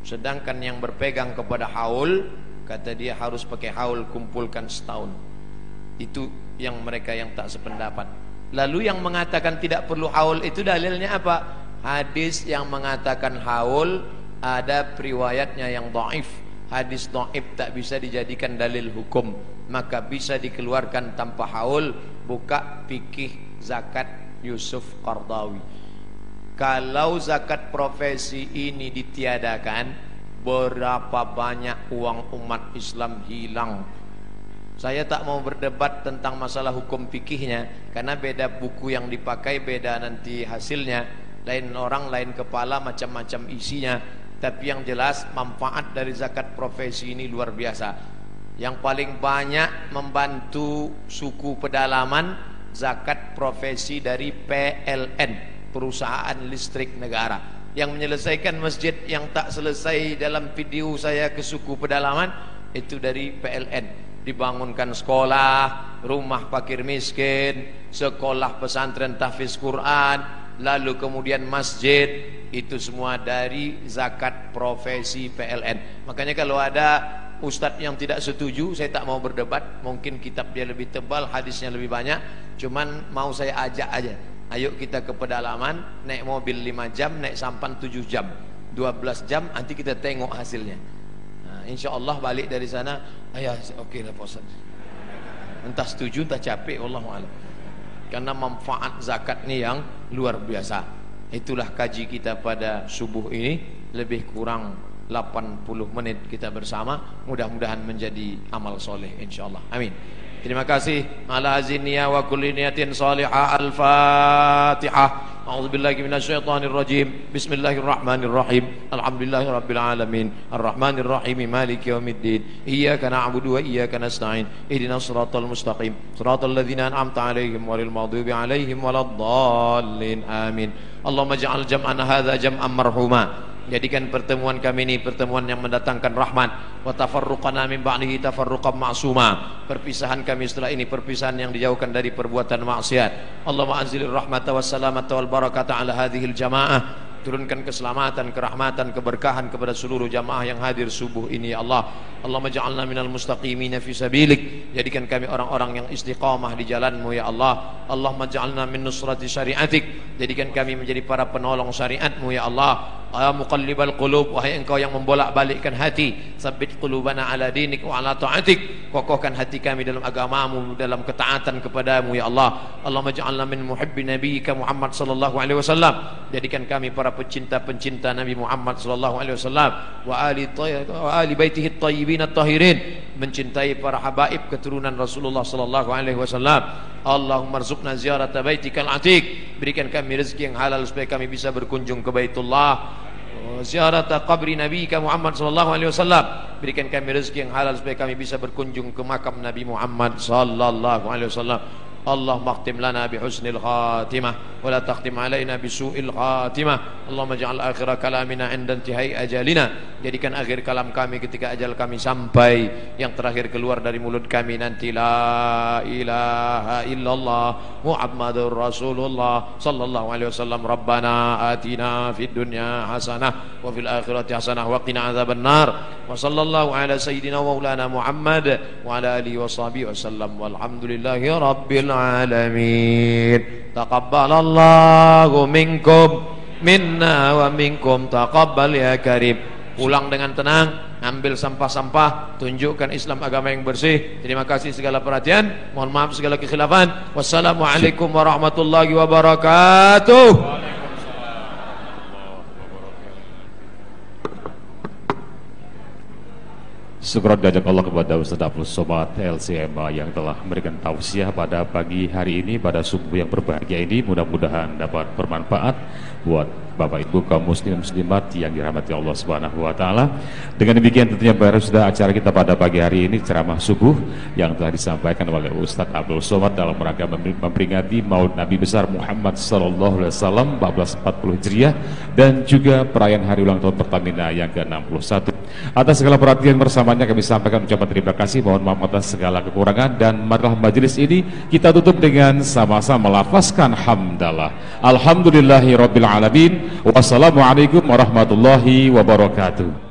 Sedangkan yang berpegang kepada haul, kata dia harus pakai haul, kumpulkan setahun. Itu yang mereka yang tak sependapat. Lalu yang mengatakan tidak perlu haul itu dalilnya apa? Hadis yang mengatakan haul ada riwayatnya yang dhaif. Hadis dhaif tak bisa dijadikan dalil hukum, maka bisa dikeluarkan tanpa haul. Buka fikih zakat Yusuf Qardawi. Kalau zakat profesi ini ditiadakan, berapa banyak uang umat Islam hilang. Saya tak mau berdebat tentang masalah hukum fikihnya, karena beda buku yang dipakai, beda nanti hasilnya, lain orang, lain kepala, macam-macam isinya. Tapi yang jelas manfaat dari zakat profesi ini luar biasa. Yang paling banyak membantu suku pedalaman, zakat profesi dari PLN, perusahaan listrik negara, yang menyelesaikan masjid yang tak selesai dalam video saya ke suku pedalaman itu dari PLN. Dibangunkan sekolah, rumah fakir miskin, sekolah pesantren tahfiz Quran, lalu kemudian masjid, itu semua dari zakat profesi PLN. Makanya kalau ada ustadz yang tidak setuju, saya tak mau berdebat. Mungkin kitab dia lebih tebal, hadisnya lebih banyak, cuman mau saya ajak aja. Ayo kita ke pedalaman, naik mobil 5 jam, naik sampan 7 jam, 12 jam, nanti kita tengok hasilnya. Nah, insya Allah balik dari sana, ayah oke lah Pak Ustaz. Entah setuju, entah capek, wallahualam. Karena manfaat zakat ini yang luar biasa. Itulah kaji kita pada subuh ini, lebih kurang 80 menit kita bersama. Mudah-mudahan menjadi amal soleh insyaallah. Amin. Terima kasih. Ala azinniya wa kulli niyatin salihah. Al-Fatihah. A'udzubillahi minasyaitonir rajim. Bismillahirrahmanirrahim. Alhamdulillahirabbil alamin. Arrahmanir rahim. Maliki yaumiddin. Iyyaka na'budu wa iyyaka nasta'in. Ihdinas siratal mustaqim. Siratal ladzina an'amta 'alaihim ghairil maghdubi 'alaihim waladdallin. Amin. Allahumma ij'al jam'ana hadza jam'an marhuma. Jadikan pertemuan kami ini pertemuan yang mendatangkan rahmat. Wa tafarruqana min ba'dihi tafarruqan ma'suma. Perpisahan kami setelah ini perpisahan yang dijauhkan dari perbuatan maksiat. Allahumma anzilir rahmata wassalamata wal barakata ala hadhil jamaah. Turunkan keselamatan, kerahmatan, keberkahan kepada seluruh jamaah yang hadir subuh ini ya Allah. Allahumma ja'alna minal mustaqimina fi sabilik. Jadikan kami orang-orang yang istiqamah di jalanmu ya Allah. Allahumma ja'alna min nusrati syariatik. Jadikan kami menjadi para penolong syariatmu ya Allah. Ya muqallibal qulub, wahai engkau yang membolak-balikkan hati, sabbit qulubana ala dinik wa ala ta'atik. Kokohkan hati kami dalam agamamu, dalam ketaatan kepadamu ya Allah. Allahumma ja'alna min muhibbi nabiyyika Muhammad sallallahu alaihi wasallam. Jadikan kami para pencinta-pencinta Nabi Muhammad sallallahu alaihi wasallam wa ali baitihi at-tayyibin at-tahirin, mencintai para habaib keturunan Rasulullah sallallahu alaihi wasallam. Allahumma rzuqna ziyarata baitikal atiq. Berikan kami rezeki yang halal supaya kami bisa berkunjung ke Baitullah. Ziyarata qabri nabiyika Muhammad sallallahu alaihi wasallam. Berikan kami rezeki yang halal supaya kami bisa berkunjung ke makam Nabi Muhammad sallallahu alaihi wasallam. Allahumma akhtim lana bihusnil khatimah wa la takhtim alaina bisu'il khatimah. Allahumma ja'al akhira kalamina 'inda intihai ajalina. Jadikan akhir kalam kami ketika ajal kami sampai, yang terakhir keluar dari mulut kami nanti la ilaha illallah Muhammadur Rasulullah sallallahu alaihi wasallam. Rabbana atina fid dunya hasanah wa fil akhirati hasanah wa qina adzabannar. Wa sallallahu ala sayyidina wa maulana Muhammad wa ala alihi wa sahbihi wasallam. Walhamdulillahi rabbil alamin. Taqabbalallahu minkum minna wa minkum taqabbal ya karim. Pulang dengan tenang, ambil sampah-sampah, tunjukkan Islam agama yang bersih. Terima kasih segala perhatian, mohon maaf segala kekhilafan. Wassalamualaikum warahmatullahi wabarakatuh. Syukur diajak Allah kepada Ustaz Abdul Somad LCMA yang telah memberikan tausiah pada pagi hari ini, pada subuh yang berbahagia ini. Mudah-mudahan dapat bermanfaat buat Bapak Ibu kaum muslim muslimat yang dirahmati Allah Subhanahu wa taala. Dengan demikian tentunya baru sudah acara kita pada pagi hari ini, ceramah subuh yang telah disampaikan oleh Ustaz Abdul Somad dalam rangka memperingati Maulid Nabi besar Muhammad sallallahu alaihi wasallam 1440 Hijriah dan juga perayaan hari ulang tahun Pertamina yang ke-61. Atas segala perhatian bersamanya kami sampaikan ucapan terima kasih, mohon maaf atas segala kekurangan, dan marilah majelis ini kita tutup dengan sama-sama melafazkan hamdalah. Alhamdulillahirabbil alamin. Wassalamualaikum warahmatullahi wabarakatuh.